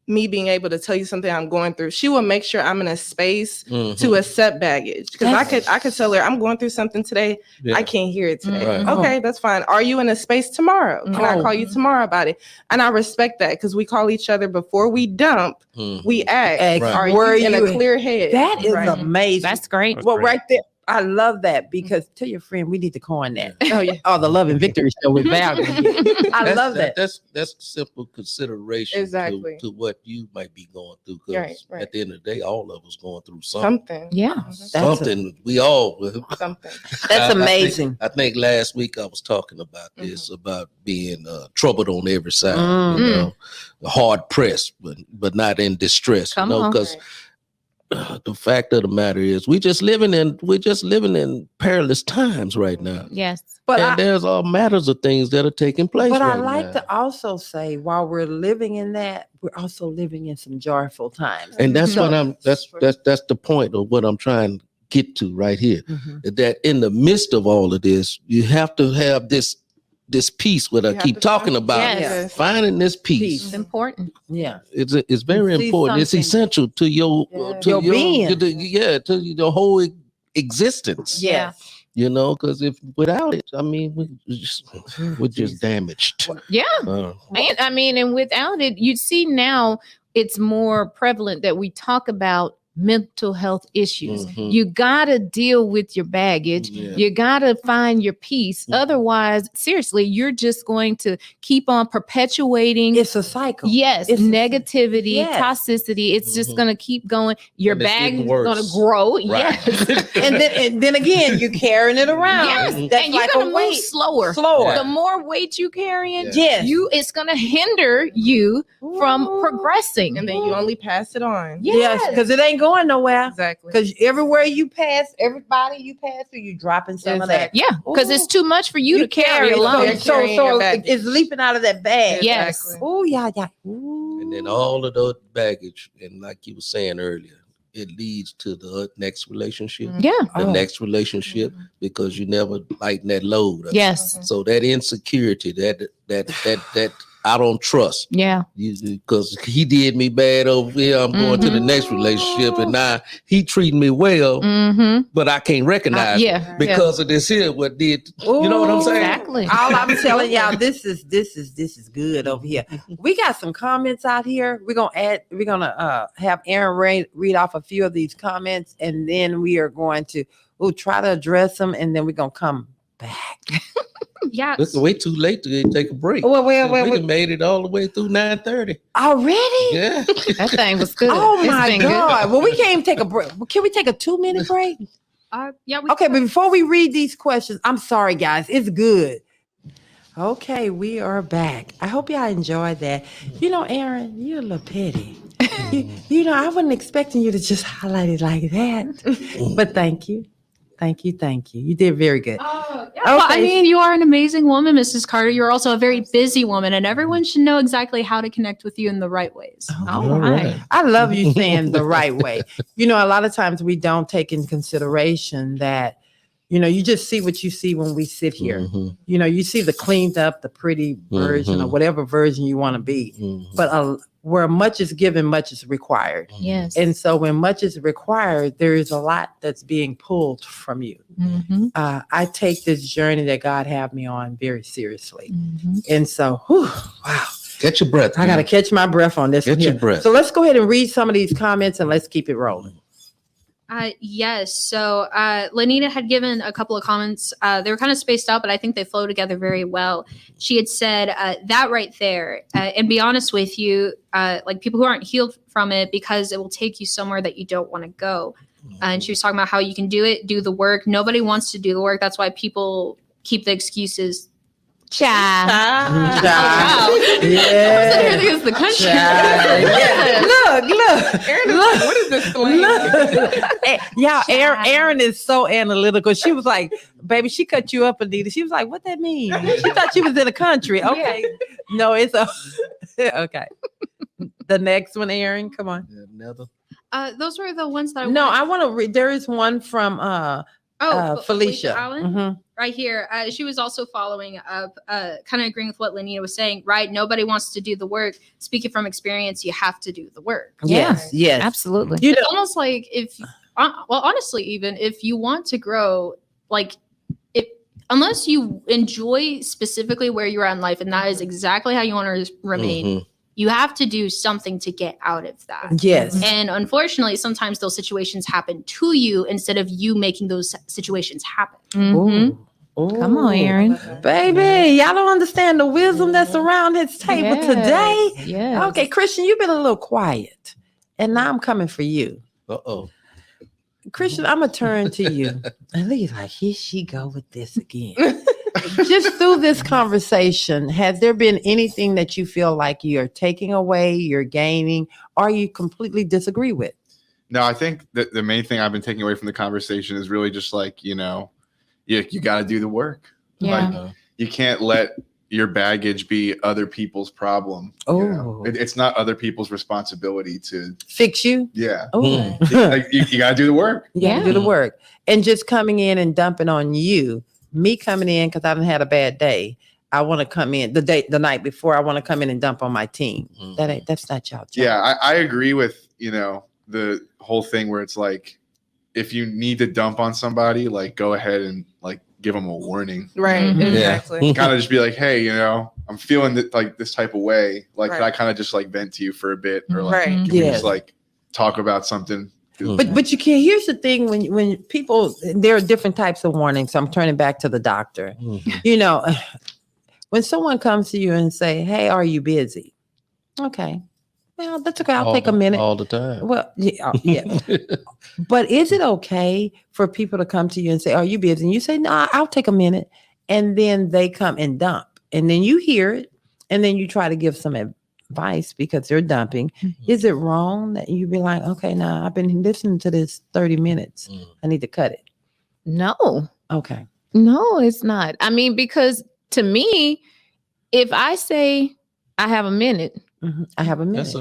me being able to tell you something I'm going through? She will make sure I'm in a space Mhm. to accept baggage. Because I could tell her I'm going through something today. Yeah. I can't hear it today. Right. Okay, that's fine. Are you in a space tomorrow? Can I call you tomorrow about it? And I respect that because we call each other before we dump. Mhm. We ask, Ask, are where you in you a clear head? That is Right. amazing. That's great. That's well, great. right there. I love that because tell your friend we need to coin that. Oh yeah. Oh, the Love and Victory show with Val. I love that. That's simple consideration Exactly. to what you might be going through. Because Right, right. at the end of the day, all of us going through something. Something. Yeah. Something we all. Something. That's amazing. I think last week I was talking about this about being troubled on every side. Mm. You know, hard pressed, but not in distress. Come you know, on. because the fact of the matter is, we're just living in perilous times right now. Yes. But And there's all matters of things that are taking place. But I right like now. to also say, while we're living in that, we're also living in some joyful times. And that's So- what that's the point of what I'm trying to get to right here. Mhm. That in the midst of all of this, you have to have this peace. What I You have keep to talking find- about, Yes. finding this peace. It's important. Yeah. It's very see important. It's something. essential to your Yeah. Your being. to the whole existence. Yeah. You know, because if without it, I mean, we're just damaged. Yeah. Uh, And I mean, and without it, you see now it's more prevalent that we talk about mental health issues. Mhm. You gotta deal with your baggage. Yeah. You gotta find your peace. Otherwise, seriously, you're just going to keep on perpetuating It's a cycle. yes, It's negativity, yes. toxicity. It's just Mhm. gonna keep going. Your And it's bag getting is gonna worse. grow. Right. Yes. and then again, you're carrying it around. Yes. That's And you're like gonna a move weight. slower. Slower. The more weight you carrying, Yes. it's gonna hinder you from Ooh. progressing. And then you only pass it on. Yes, because it ain't going nowhere. Exactly. Because everywhere you pass, everybody you pass through, you dropping some of that. Exactly. Yeah, because it's too much for you to carry so, alone. You're so, carrying your so baggage. it's leaping out of that bag. Yes. Exactly. Oh yeah, yeah. Ooh. And then all of the baggage, and like you were saying earlier, it leads to the next relationship, Yeah. the Oh. next relationship, because you never lighten that load up. Yes. So that insecurity, that I don't trust, Yeah. because he did me bad over here. I'm going to the next relationship, and now he treating me well, Mm-hmm. but I can't recognize Yeah. it because of this here. What did you know what I'm saying? Exactly. All I'm telling y'all, this is good over here. We got some comments out here. We're gonna have Aaron read off a few of these comments, and then we are going to try to address them, and then we're gonna come back. Yeah. It's way too late to take a break. Well, we done made it all the way through 9:30. already? Yeah. That thing was good. Oh It's my been good. God. Well, we can't even take a break. Can we take a 2-minute break? Yeah. Okay, but before we read these questions, I'm sorry, guys. It's good. Okay, we are back. I hope y'all enjoyed that. You know, Aaron, you're a little petty. you know, I wasn't expecting you to just highlight it like that. But thank you. Thank you. Thank you. You did very good. Well, I mean, you are an amazing woman, Mrs. Carter. You're also a very busy woman, and everyone should know exactly how to connect with you in the right ways. All right. I love you saying the right way. You know, a lot of times we don't take in consideration that, you know, you just see what you see when we sit here. Mhm. You know, you see the cleaned up, the pretty version or whatever version you want to be. Mhm. But where much is given, much is required. Yes. And so when much is required, there is a lot that's being pulled from you. Mm-hmm. I take this journey that God have me on very seriously. Mm-hmm. And so, wow. Catch your breath. I got to catch my breath on this Get one your here. breath. So let's go ahead and read some of these comments and let's keep it rolling. Yes. So Lanita had given a couple of comments. They were kind of spaced out, but I think they flow together very well. She had said that right there, and be honest with you, like people who aren't healed from it, because it will take you somewhere that you don't want to go. And she was talking about how you can do it, do the work. Nobody wants to do the work. That's why people keep the excuses. Child. Child. I Yeah. think it's the country. Child. Yeah. Look. Aaron is like, what is this slang? Look. Y'all, Aaron is so analytical. She was like, baby, she cut you up, Anita. She was like, what that mean? She thought she was in the country. Okay. No, it's okay. The next one, Aaron, come on. Another. Those were the ones that I want to read. There is one from Felicia. Allen. Mhm. Right here. She was also following up, kind of agreeing with what Lanita was saying, right? Nobody wants to do the work. Speaking from experience, you have to do the work. Yes, yes. Absolutely. You know, It's almost like honestly, even if you want to grow, like unless you enjoy specifically where you're at in life, and that is exactly how you want to remain, Mhm. you have to do something to get out of that. yes. And unfortunately, sometimes those situations happen to you instead of you making those situations happen. Mhm. Ooh. Come on, Aaron. Baby, y'all don't understand the wisdom that's around this table today. Yeah. Okay, Christian, you've been a little quiet, and now I'm coming for you. Uh-oh. Christian, I'm gonna turn to you. And Lee's like, here she go with this again. Just through this conversation, has there been anything that you feel like you're taking away, you're gaining, or you completely disagree with? No, I think that the main thing I've been taking away from the conversation is really just like, you know, you got to do the work. Yeah. Like, you can't let your baggage be other people's problem. Oh, You know? It's not other people's responsibility to, fix you. yeah. Oh, Like, you got to do the work. you gotta do the work. And just coming in and dumping on you, me coming in because I done had a bad day. I want to come in the night before. I want to come in and dump on my team. That's not y'all job. Yeah, I agree with, you know, the whole thing where it's like, if you need to dump on somebody, like go ahead and like give them a warning. Right. Mhm. Exactly. Kind of just be like, hey, you know, I'm feeling like this type of way. Like, Right. can I kind of just like vent to you for a bit, or like, Right. can we Yes. just like talk about something? But you can't. Here's the thing: when people, there are different types of warnings. So I'm turning back to the doctor. You know, when someone comes to you and say, "Hey, are you busy?" Okay, well, that's okay. I'll take a minute. All the time. Well, yeah. But is it okay for people to come to you and say, "Are you busy?" And you say, "No, I'll take a minute," and then they come and dump, and then you hear it, and then you try to give some advice because they're dumping. Is it wrong that you be like, okay, now I've been listening to this 30 minutes. I need to cut it? No. Okay. No, it's not. I mean, because to me, if I say I have a minute, I have a minute.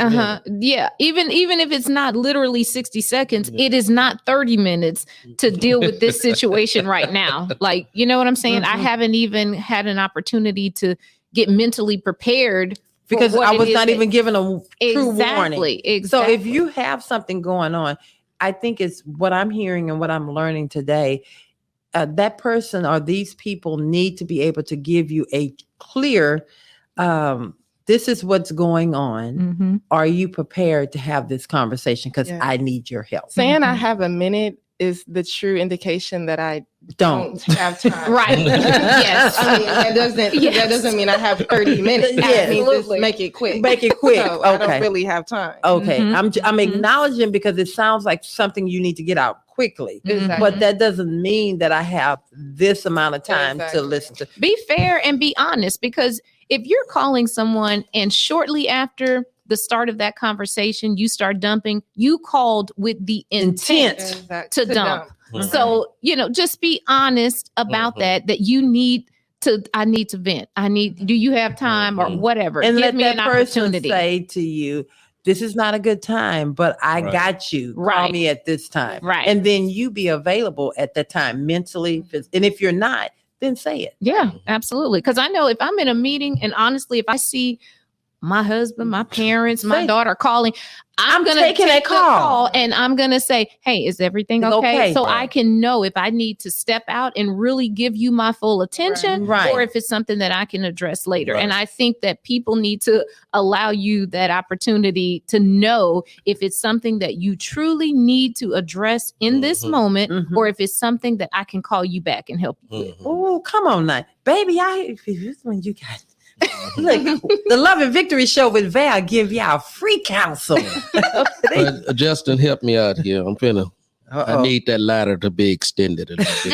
Yeah. Even if it's not literally 60 seconds, it is not 30 minutes to deal with this situation right now. Like, you know what I'm saying? I haven't even had an opportunity to get mentally prepared because I was not even given a true warning. Exactly. So if you have something going on, I think it's what I'm hearing and what I'm learning today. That person or these people need to be able to give you a clear, this is what's going on. Are you prepared to have this conversation? Because I need your help. Saying I have a minute is the true indication that I don't have time. Right. Yes. I mean, that doesn't mean I have 30 minutes. Yes. I mean, just make it quick. Make it quick. So I don't really have time. Okay. I'm acknowledging because it sounds like something you need to get out quickly. But that doesn't mean that I have this amount of time to listen to. Be fair and be honest, because if you're calling someone and shortly after the start of that conversation, you start dumping, you called with the intent to dump. So, just be honest about that you need to, I need to vent. Do you have time or whatever? And give let me that an person opportunity. say to you, this is not a good time, but I got you. Call me at this time. Right. And then you be available at that time mentally. And if you're not, then say it. Yeah, absolutely. Because I know if I'm in a meeting and honestly, if I see my husband, my parents, my daughter calling, I'm going to take a call and I'm going to say, hey, is everything okay? So I can know if I need to step out and really give you my full attention or if it's something that I can address later. And I think that people need to allow you that opportunity to know if it's something that you truly need to address in this moment or if it's something that I can call you back and help you with. Oh, come on now. Baby, this one you got. Look, the Love and Victory Show with Val give y'all free counsel. Justin, help me out here. I need that ladder to be extended a little bit.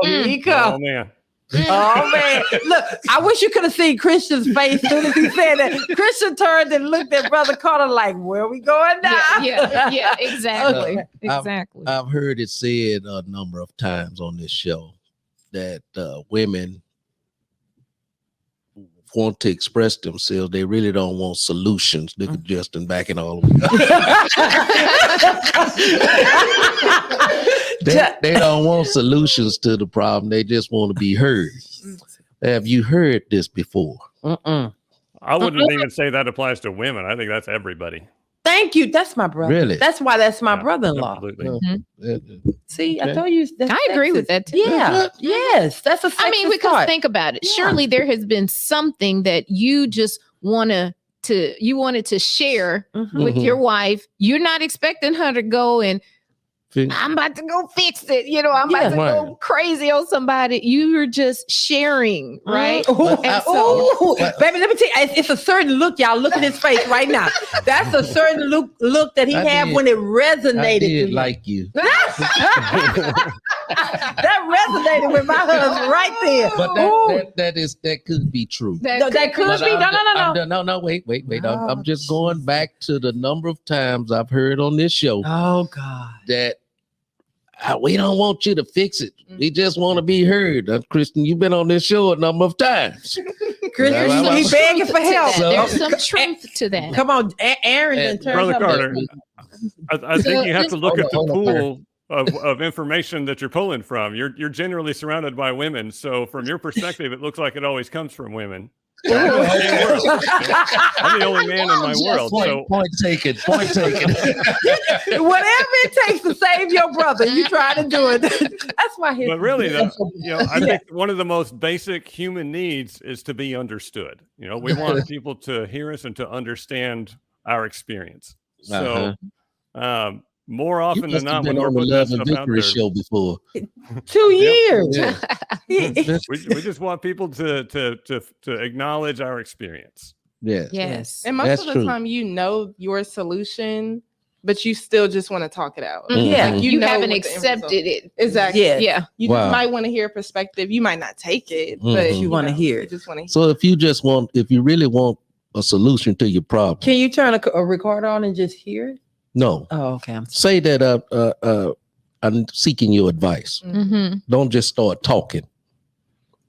Here you go. Oh, man. Oh, man. Look, I wish you could have seen Christian's face as soon as he said that. Christian turned and looked at Brother Carter like, where are we going now? Yeah, exactly. Exactly. I've heard it said a number of times on this show that women want to express themselves. They really don't want solutions. Look at Justin backing all of them. They don't want solutions to the problem. They just want to be heard. Have you heard this before? I wouldn't even say that applies to women. I think that's everybody. Thank you. That's my brother. Really? That's why that's my brother-in-law. See, I told you. I agree with that too. Yeah. Yes. That's a sexist because part. think about it. Surely there has been something that you just wanted to share with your wife. You're not expecting her to go and I'm about to go fix it. I'm about to go crazy on somebody. You were just sharing, right? Baby, let me tell you, it's a certain look. Y'all look at his face right now. That's a certain look that he had when it resonated. I did like you. That resonated with my husband right there. But that could be true. That could be. No. Wait. I'm just going back to the number of times I've heard on this show. Oh God. That we don't want you to fix it. We just want to be heard. Kristen, you've been on this show a number of times. Kristen, he's begging for help. There's some truth to that. Come on, Aaron. Brother Carter, I think you have to look at the pool of information that you're pulling from. You're generally surrounded by women. So from your perspective, it looks like it always comes from women. I'm the only man in my world. Point taken. Whatever it takes to save your brother, you try to do it. That's why. But really, I think one of the most basic human needs is to be understood. We want people to hear us and to understand our experience. So, more You often than must have not, when been we're on the putting that Love and stuff out Victory there, show before. 2 years. Yeah. we just want people to acknowledge our experience. Yes. Yes. And most That's of the true. time, you know your solution, but you still just want to talk it out. Mhm. Yeah. Like, You know haven't what the end result- accepted it. Exactly. Yes. Yeah. You Wow. just might want to hear a perspective. You might not take it, but Mhm. You wanna hear You it. just want to. So if you really want a solution to your problem, Can you turn a recorder on and just hear it? no, Oh, okay. say that I'm seeking your advice. Mm-hmm. Don't just start talking.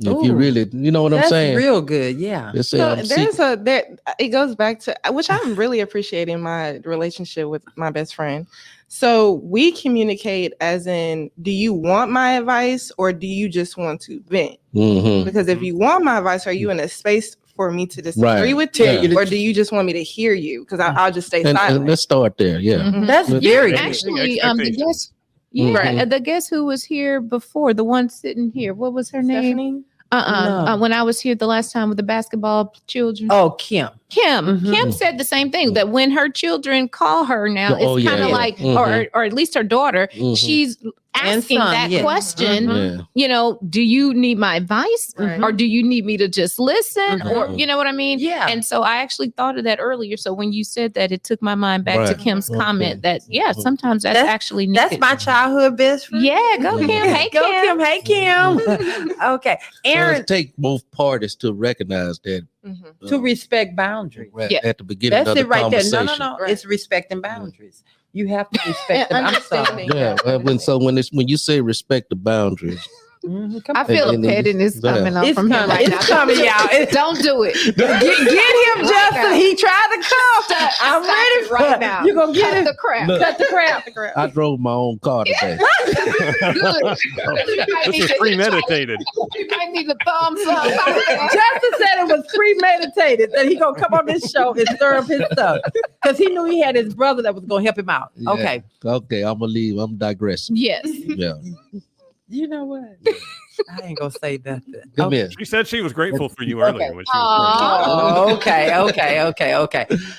If you Ooh. really, you know what I'm That's saying? real good. Yeah. Just say, So I'm seeking- it goes back to which I'm really appreciating my relationship with my best friend. So we communicate as in, do you want my advice or do you just want to vent? Mhm. Because if you want my advice, are you in a space for me to disagree Right. with Tell you, you the or do you just want me to hear you? Because I'll just stay And silent. let's start there. Yeah. Mhm. That's Yeah, very Yeah, good. Actually, the Expectations. guest, yeah, Mhm. the guest who was here before, the one sitting here, what was her name? Stephanie? No. When I was here the last time with the basketball children. Oh, Kim. Kim. Mhm. Kim said the same thing, that when her children call her now, Oh, it's yeah, kind of yeah. like, Mhm. or at least her daughter, Mhm. she's And asking son, that yeah. question. Mhm. Yeah. You know, do you need my advice, Right. or do you need me to just listen, or Mhm. you know what I mean? Yeah. And so I actually thought of that earlier. So when you said that, it took my mind back to Right. Kim's Okay. comment that Mhm. sometimes that's actually needed. That's my childhood best friend. Yeah, go Kim. Mhm. Hey Go Kim. Kim. Hey Kim. Okay. So Aaron, it take both parties to recognize that Mhm. to respect boundaries. right Yeah. at the beginning That's of the it right there. conversation. No. Right. It's respecting boundaries. You have to respect them. I'm sorry. Understanding. Yeah. When you say respect the boundaries, Mhm. Come I on. feel a And then pettiness yeah. coming up It's from him coming. right It's now. coming, y'all. Don't do it. Get him, Justin. now. He tried to come. I'm Stop ready it for right it. now. You gonna get Cut him? the crap. Look. Cut the crap. I drove my own car today. Good. This is premeditated. You might need a thumbs up. Justin said it was premeditated that he gonna come on this show and stir up his stuff because he knew he had his brother that was gonna help him out. Yeah. Okay. Okay, I'm gonna leave. I'm digressing. Yes. Yeah. You know what? I ain't gonna say nothing. Come Okay. here. She said she was grateful for you Okay. earlier when she was Oh, okay.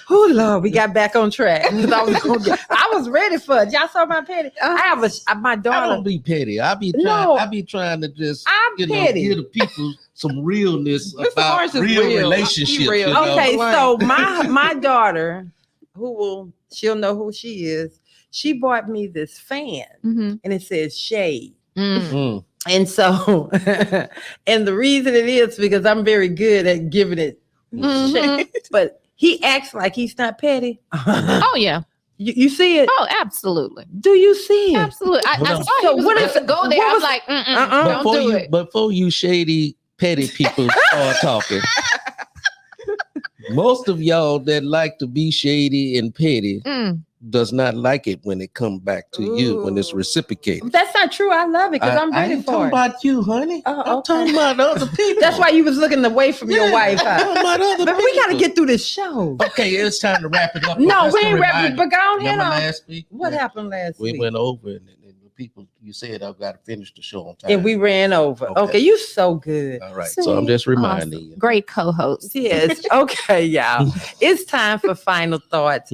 Oh Lord, we got back on track. I was ready for it. Y'all saw my petty. I have my I daughter. don't be petty. I be trying to just I'm petty. give the people some realness Mr. about Lawrence is real real. relationships. He real. you know? Okay, Line. so my daughter, she'll know who she is. She bought me this fan, Mhm. and it says Shade. Mm. Mm. And so, and the reason it is because I'm very good at giving it Mhm. but he acts like he's not petty. Oh yeah. You see it? Oh, absolutely. Do you see it? Absolutely. I Well, saw so he was what about is- to go there. what I was was- like, don't Before do you, it. before you shady petty people start talking, most of y'all that like to be shady and petty Mm. does not like it when it comes back to you when it's Ooh. reciprocated. That's not true. I love it because I'm I ready ain't for talking it. about you, honey. Oh, I'm okay. talking about other people. That's why you was looking away from your wife. I'm talking Huh? about other But we gotta people. get through this show. Okay, it's time to wrap it up. No, Just we a ain't rapping. reminder. But go on ahead. Remember On. last week? What Yeah. happened last We week? went over and the people, you said I've got to finish the show on time. And we ran over. Okay. Okay, you so good. All right. So I'm just reminding you. Great co-host. Yes. Okay, y'all. It's time for final thoughts.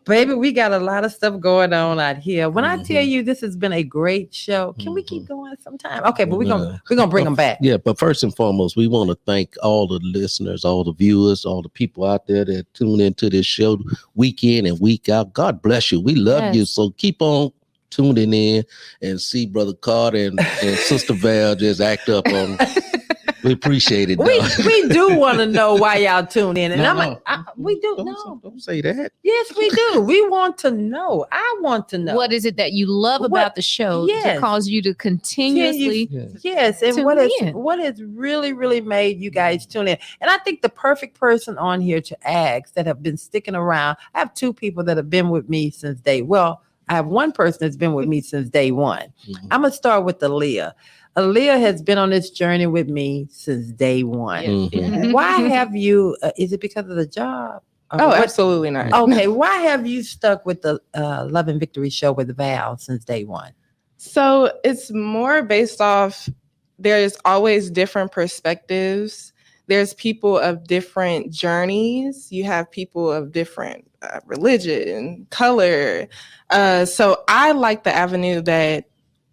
Baby, we got a lot of stuff going on out here. When I tell you this has been a great show, can we keep going sometime? Okay, but we're gonna bring them back. Yeah, but first and foremost, we want to thank all the listeners, all the viewers, all the people out there that tune into this show week in and week out. God bless you. We love you. Yes. So keep on tuning in and see Brother Carter and Sister Val just act up on. We appreciate it. We do want to know why y'all tune in, and No. we do. Don't say that. Yes, we do. We want to know. I want to know. What is it that you love about the show to Yes. cause you to continuously? Yeah. Yes, and Tune in. what has really made you guys tune in? And I think the perfect person on here to ask that have been sticking around. I have two people that have been with me since day. Well, I have one person that's been with me since day one. Mhm. I'm gonna start with Aaliyah. Aaliyah has been on this journey with me since day one. Mhm. Why have you? Is it because of the job? Or Oh, what- absolutely not. Okay, why have you stuck with the Love and Victory show with Val since day one? So it's more based off, there's always different perspectives there's people of different journeys. You have people of different religion, color. So I like the avenue that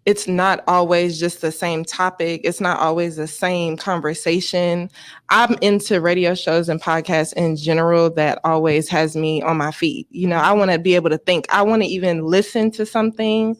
it's not always just the same topic. It's not always the same conversation. I'm into radio shows and podcasts in general that always has me on my feet. You know, I want to be able to think. I want to even listen to something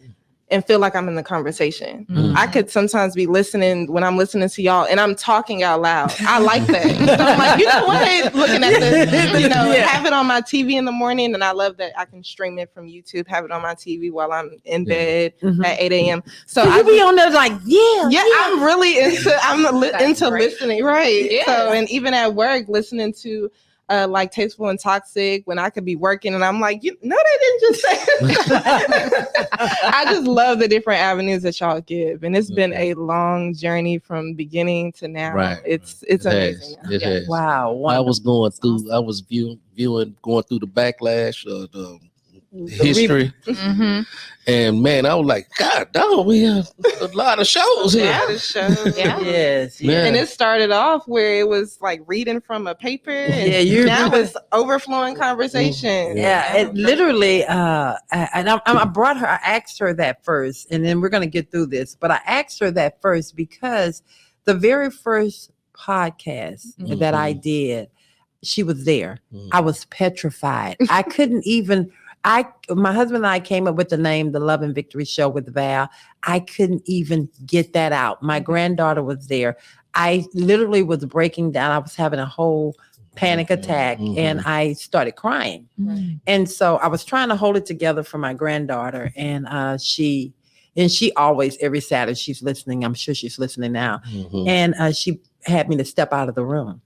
and feel like I'm in the conversation. Mm-hmm. I could sometimes be listening when I'm listening to y'all and I'm talking out loud. I like that. So I'm like, you know what? Looking at this, you know, have it on my TV in the morning. And I love that I can stream it from YouTube, have it on my TV while I'm in bed at 8 a.m. So I be on there like, I'm really into great. listening. Right. Yeah. So, and even at work, listening to like Tasteful and Toxic when I could be working and I'm like, no, they didn't just say I just love the different avenues that y'all give. And it's been a long journey from beginning to now. Right. It's amazing. It has. wow. I was going through, I was going through the backlash of the history. Mm-hmm. And man, I was like, God dog, we have a lot of shows here. Yeah. Yes. Man. And it started off where it was like reading from a paper. And Yeah, now it's overflowing conversation. Yeah, it literally. And I brought her. I asked her that first, and then we're going to get through this. But I asked her that first because the very first podcast that I did, she was there. I was petrified. I couldn't even. My husband and I came up with the name, The Love and Victory Show with Val. I couldn't even get that out. My granddaughter was there. I literally was breaking down. I was having a whole panic attack and I started crying. And so I was trying to hold it together for my granddaughter. And she always, every Saturday, she's listening. I'm sure she's listening now. And she had me to step out of the room.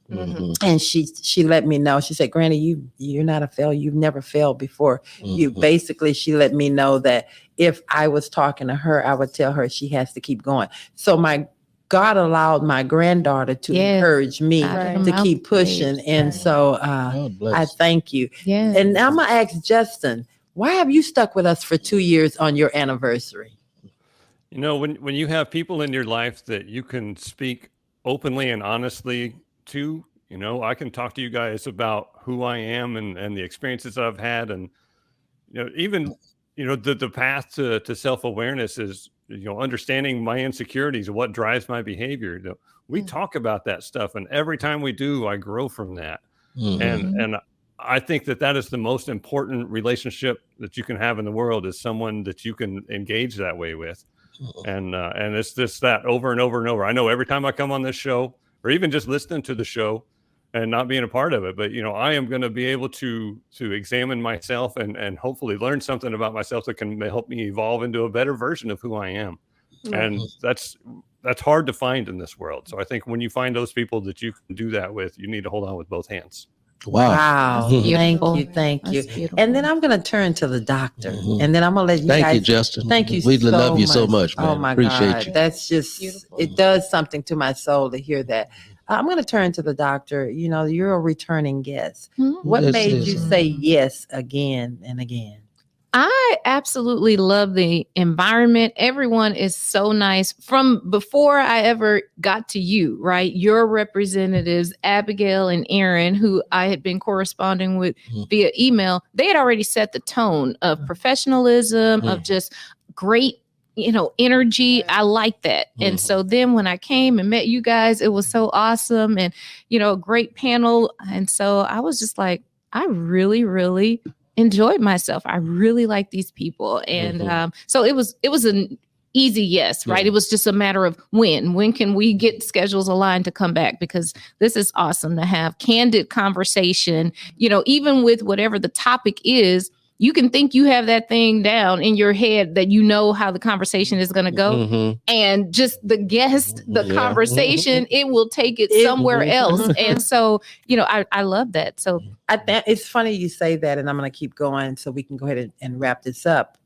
And she let me know. She said, Granny, you're not a failure. You've never failed before. She let me know that if I was talking to her, I would tell her she has to keep going. So God allowed my granddaughter to encourage me to keep pushing. And so I thank you. Yeah. And now I'm going to ask Justin, why have you stuck with us for 2 years on your anniversary? You know, when you have people in your life that you can speak openly and honestly to, you know, I can talk to you guys about who I am and the experiences I've had. And, you know, even, you know, the path to self-awareness is, you know, understanding my insecurities, what drives my behavior. You know, we talk about that stuff. And every time we do, I grow from that. And I think that is the most important relationship that you can have in the world, is someone that you can engage that way with. And it's just that over and over and over. I know every time I come on this show, or even just listening to the show and not being a part of it, but, you know, I am going to be able to examine myself and hopefully learn something about myself that can help me evolve into a better version of who I am. And that's hard to find in this world. So I think when you find those people that you can do that with, you need to hold on with both hands. Wow. Thank you. Beautiful. And then I'm going to turn to the doctor, and then I'm going to let you guys. Thank you, Justin. Thank you. We love you so much, man. Oh my Appreciate God. you. That's just, Beautiful. it does something to my soul to hear that. I'm going to turn to the doctor. You know, you're a returning guest. What Yes, made yes. you say yes again and again? I absolutely love the environment. Everyone is so nice. From before I ever got to you, right? Your representatives, Abigail and Aaron, who I had been corresponding with via email, they had already set the tone of professionalism, of just great, you know, energy. I like that. And so then when I came and met you guys, it was so awesome and, you know, a great panel. And so I was just like, I really, really enjoyed myself. I really like these people. And so it was an easy yes, right? It was just a matter of when can we get schedules aligned to come back, because this is awesome to have candid conversation, you know, even with whatever the topic is. You can think you have that thing down in your head that you know how the conversation is going to go. And just the guest, the conversation, it will take it somewhere else. And so, you know, I love that. So It's funny you say that, and I'm going to keep going so we can go ahead and wrap this up.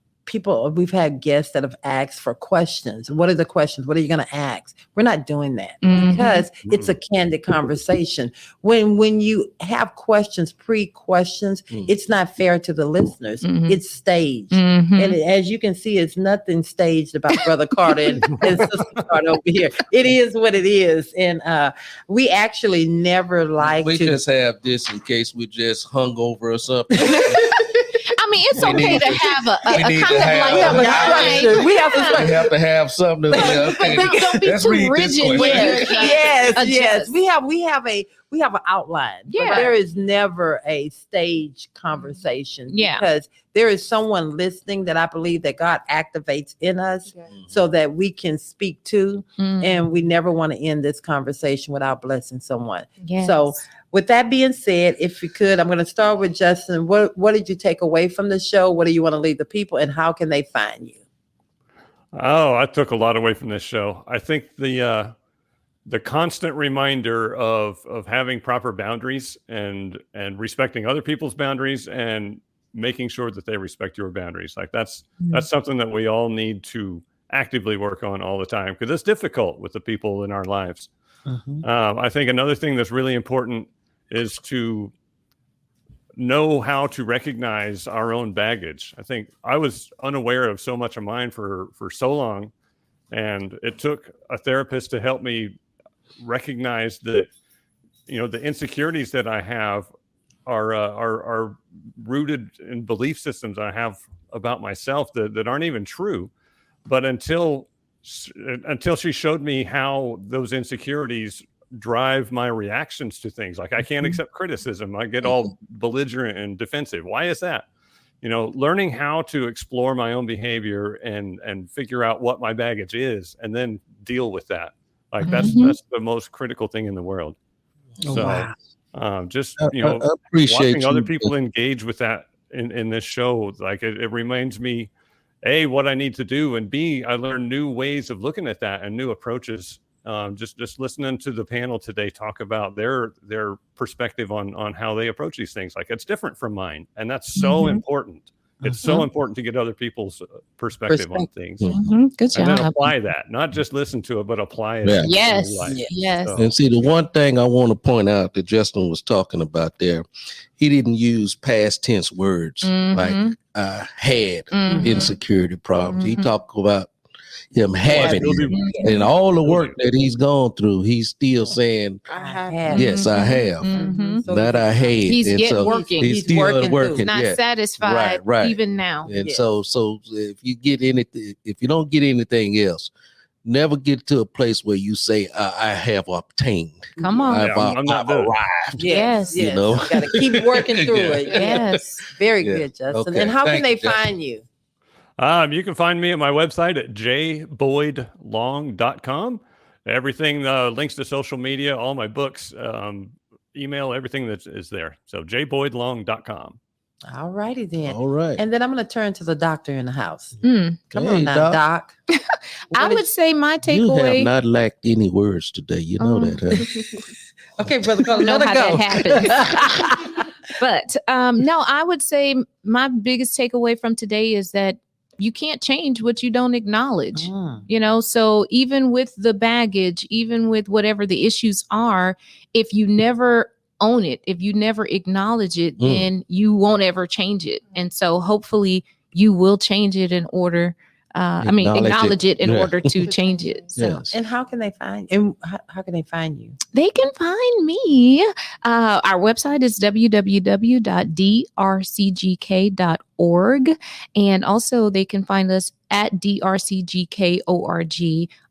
we've had guests that have asked for questions. What are the questions? What are you going to ask? We're not doing that because it's a candid conversation. When you have questions, pre-questions, it's not fair to the listeners. It's staged. And as you can see, it's nothing staged about Brother Carter and Sister Carter over here. It is what it is. And we actually never like we to just have this in case we just hung over or something. I mean, it's okay to have a we concept like we that. have to have something. Don't be too rigid with it. Yes. We have an outline. Yeah. But there is never a stage conversation. Yeah. Because there is someone listening that I believe that God activates in us so that we can speak to. And we never want to end this conversation without blessing someone. Yes. So with that being said, if you could, I'm going to start with Justin. What did you take away from the show? What do you want to leave the people, and how can they find you? Oh, I took a lot away from this show. I think the constant reminder of having proper boundaries and respecting other people's boundaries and making sure that they respect your boundaries. Like that's something that we all need to actively work on all the time because it's difficult with the people in our lives. I think another thing that's really important is to know how to recognize our own baggage. I think I was unaware of so much of mine for so long, and it took a therapist to help me recognize that, the insecurities that I have are rooted in belief systems I have about myself that aren't even true. But until she showed me how those insecurities drive my reactions to things, like I can't accept criticism, I get all belligerent and defensive. Why is that? Learning how to explore my own behavior and figure out what my baggage is and then deal with that. Like that's the most critical thing in the world. Just I appreciate watching other people engage with that in this show, like it reminds me, A, what I need to do, and B, I learn new ways of looking at that and new approaches. Just listening to the panel today talk about their perspective on how they approach these things. Like it's different from mine, and that's so important. It's so important to get other people's perspective on things. Good job. And then apply that, not just listen to it, but apply it. Yes. In life. Yes. So, And see, the one thing I want to point out that Justin was talking about there, he didn't use past tense words like I had insecurity problems. He talked about him having it. And all the work that he's gone through, he's still saying, I have. yes, I have. That I had. He's And yet so working. He's still working. Not satisfied even now. And so if you don't get anything else, never get to a place where you say, I have obtained. Come on. I've arrived. Yes. You got to keep working through it. Yes. Very good, Justin. Okay. And how can they Justin. find you? you can find me at my website at jboydlong.com. Everything, links to social media, all my books, email, everything that is there. So jboydlong.com. All righty then. All right. And then I'm going to turn to the doctor in the house. Mm. Come Hey, on now, Doc. Doc. I would say my You have takeaway. not lacked any words today. You know that, huh? Okay, Brother Carter, know let how it go. that happens. But no, I would say my biggest takeaway from today is that you can't change what you don't acknowledge. So even with the baggage, even with whatever the issues are, if you never own it, if you never acknowledge it, then you won't ever change it. And so hopefully you will change it in order. Acknowledge it in order to change it. So Yes. And how can they find? And how can they find you? they can find me. Our website is www.drcgk.org. And also they can find us at drcgk.org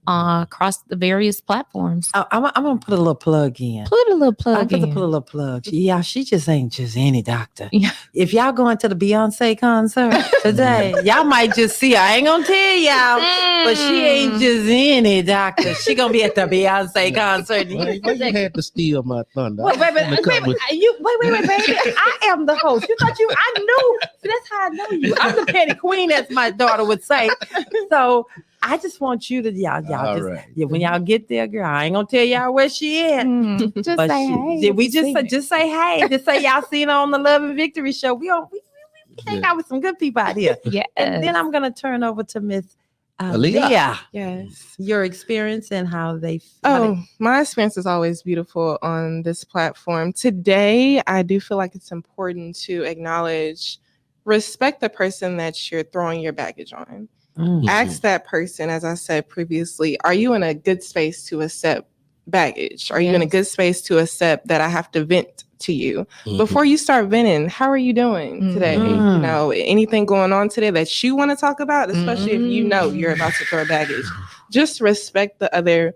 across the various platforms. I'm going to put a little plug in. Put a little I'm plug going to in. put a little plug. Yeah, she just ain't just any doctor. Yeah. If y'all going to the Beyonce concert today, y'all might just see her. I ain't going to tell y'all, but she ain't just any doctor. She going to be at the Beyonce concert. Why you had to steal my thunder? Wait, baby. I am the host. You thought I knew. That's how I know you. I'm the petty queen, as my daughter would say. So I just want you to when y'all get there, girl. I ain't gonna tell y'all where she at. Just But say hey. just say hey. Just say y'all seen her on the Love and Victory show. We hang out with some good people out here. Yeah. And then I'm going to turn over to Miss Aaliyah. Aaliyah. Yes. Your experience and how they. My experience is always beautiful on this platform. Today, I do feel like it's important to acknowledge, respect the person that you're throwing your baggage on. Mm. Ask that person, as I said previously, are you in a good space to accept baggage? Are you in a good space to accept that I have to vent to you? Before you start venting, how are you doing today? You know, anything going on today that you want to talk about, especially if you know you're about to throw baggage. Just respect the other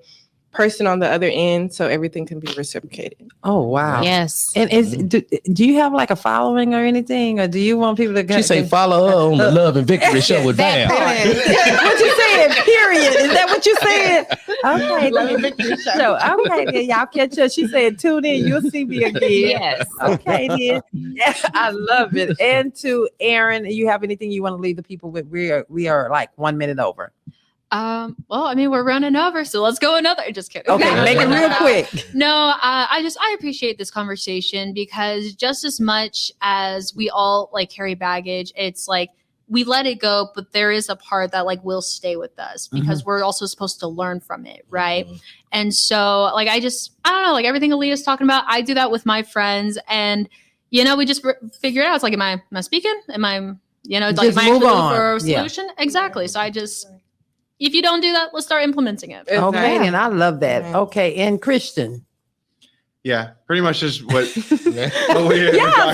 person on the other end so everything can be reciprocated. Oh, wow. Yes. And do you have like a following or anything? Or do you want people to She say follow her on the Love and Victory show with Val. What you saying? Period. Is that what you said? Okay. Love and Victory show. So, okay, then y'all catch us. She said, tune in. You'll see me again. Yes. Okay, then. Yeah, I love it. And to Aaron, you have anything you want to leave the people with? We are like 1 minute over. Well, I mean, we're running over, so let's go another. Just kidding. Okay, make it real quick. No, I appreciate this conversation because just as much as we all like carry baggage, it's like we let it go, but there is a part that like will stay with us because we're also supposed to learn from it, right? And so, like, I don't know, like everything Aaliyah's talking about, I do that with my friends, and you know, we just figure it out. It's like, am I speaking? Am I, you know, like, am I move actually on. looking for a solution? Yeah. Exactly. So if you don't do that, let's start implementing it. Okay, and I love that. Okay, and Christian. Yeah, pretty much just what. Yeah,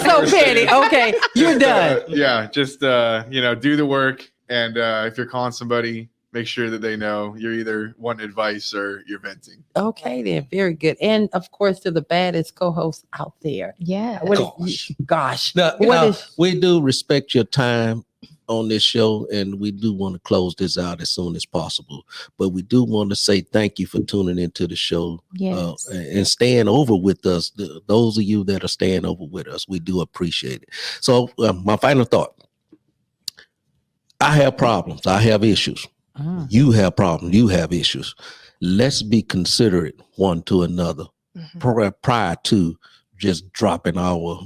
so petty. Okay, you're done. Yeah, just do the work, and if you're calling somebody, make sure that they know you're either wanting advice or you're venting. Okay, then, very good. And of course, to the baddest co-host out there. Yeah. Gosh. Now, we do respect your time on this show, and we do want to close this out as soon as possible, but we do want to say thank you for tuning into the show. Yes. And staying over with us. Those of you that are staying over with us, we do appreciate it. So my final thought, I have problems, I have issues, you have problems, you have issues. Let's be considerate one to another prior to just dropping our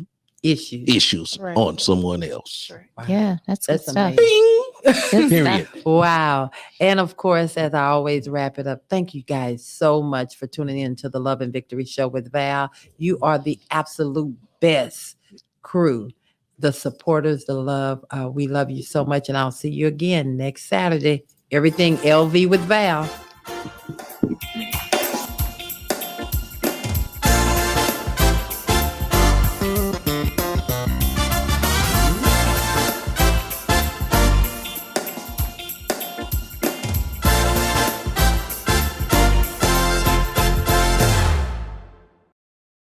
issues on someone else. Yeah, that's good stuff. Period. Wow. And of course, as I always wrap it up, thank you guys so much for tuning in to the Love and Victory Show with Val. You are the absolute best crew, the supporters, the love. We love you so much, and I'll see you again next Saturday. Everything LV with Val.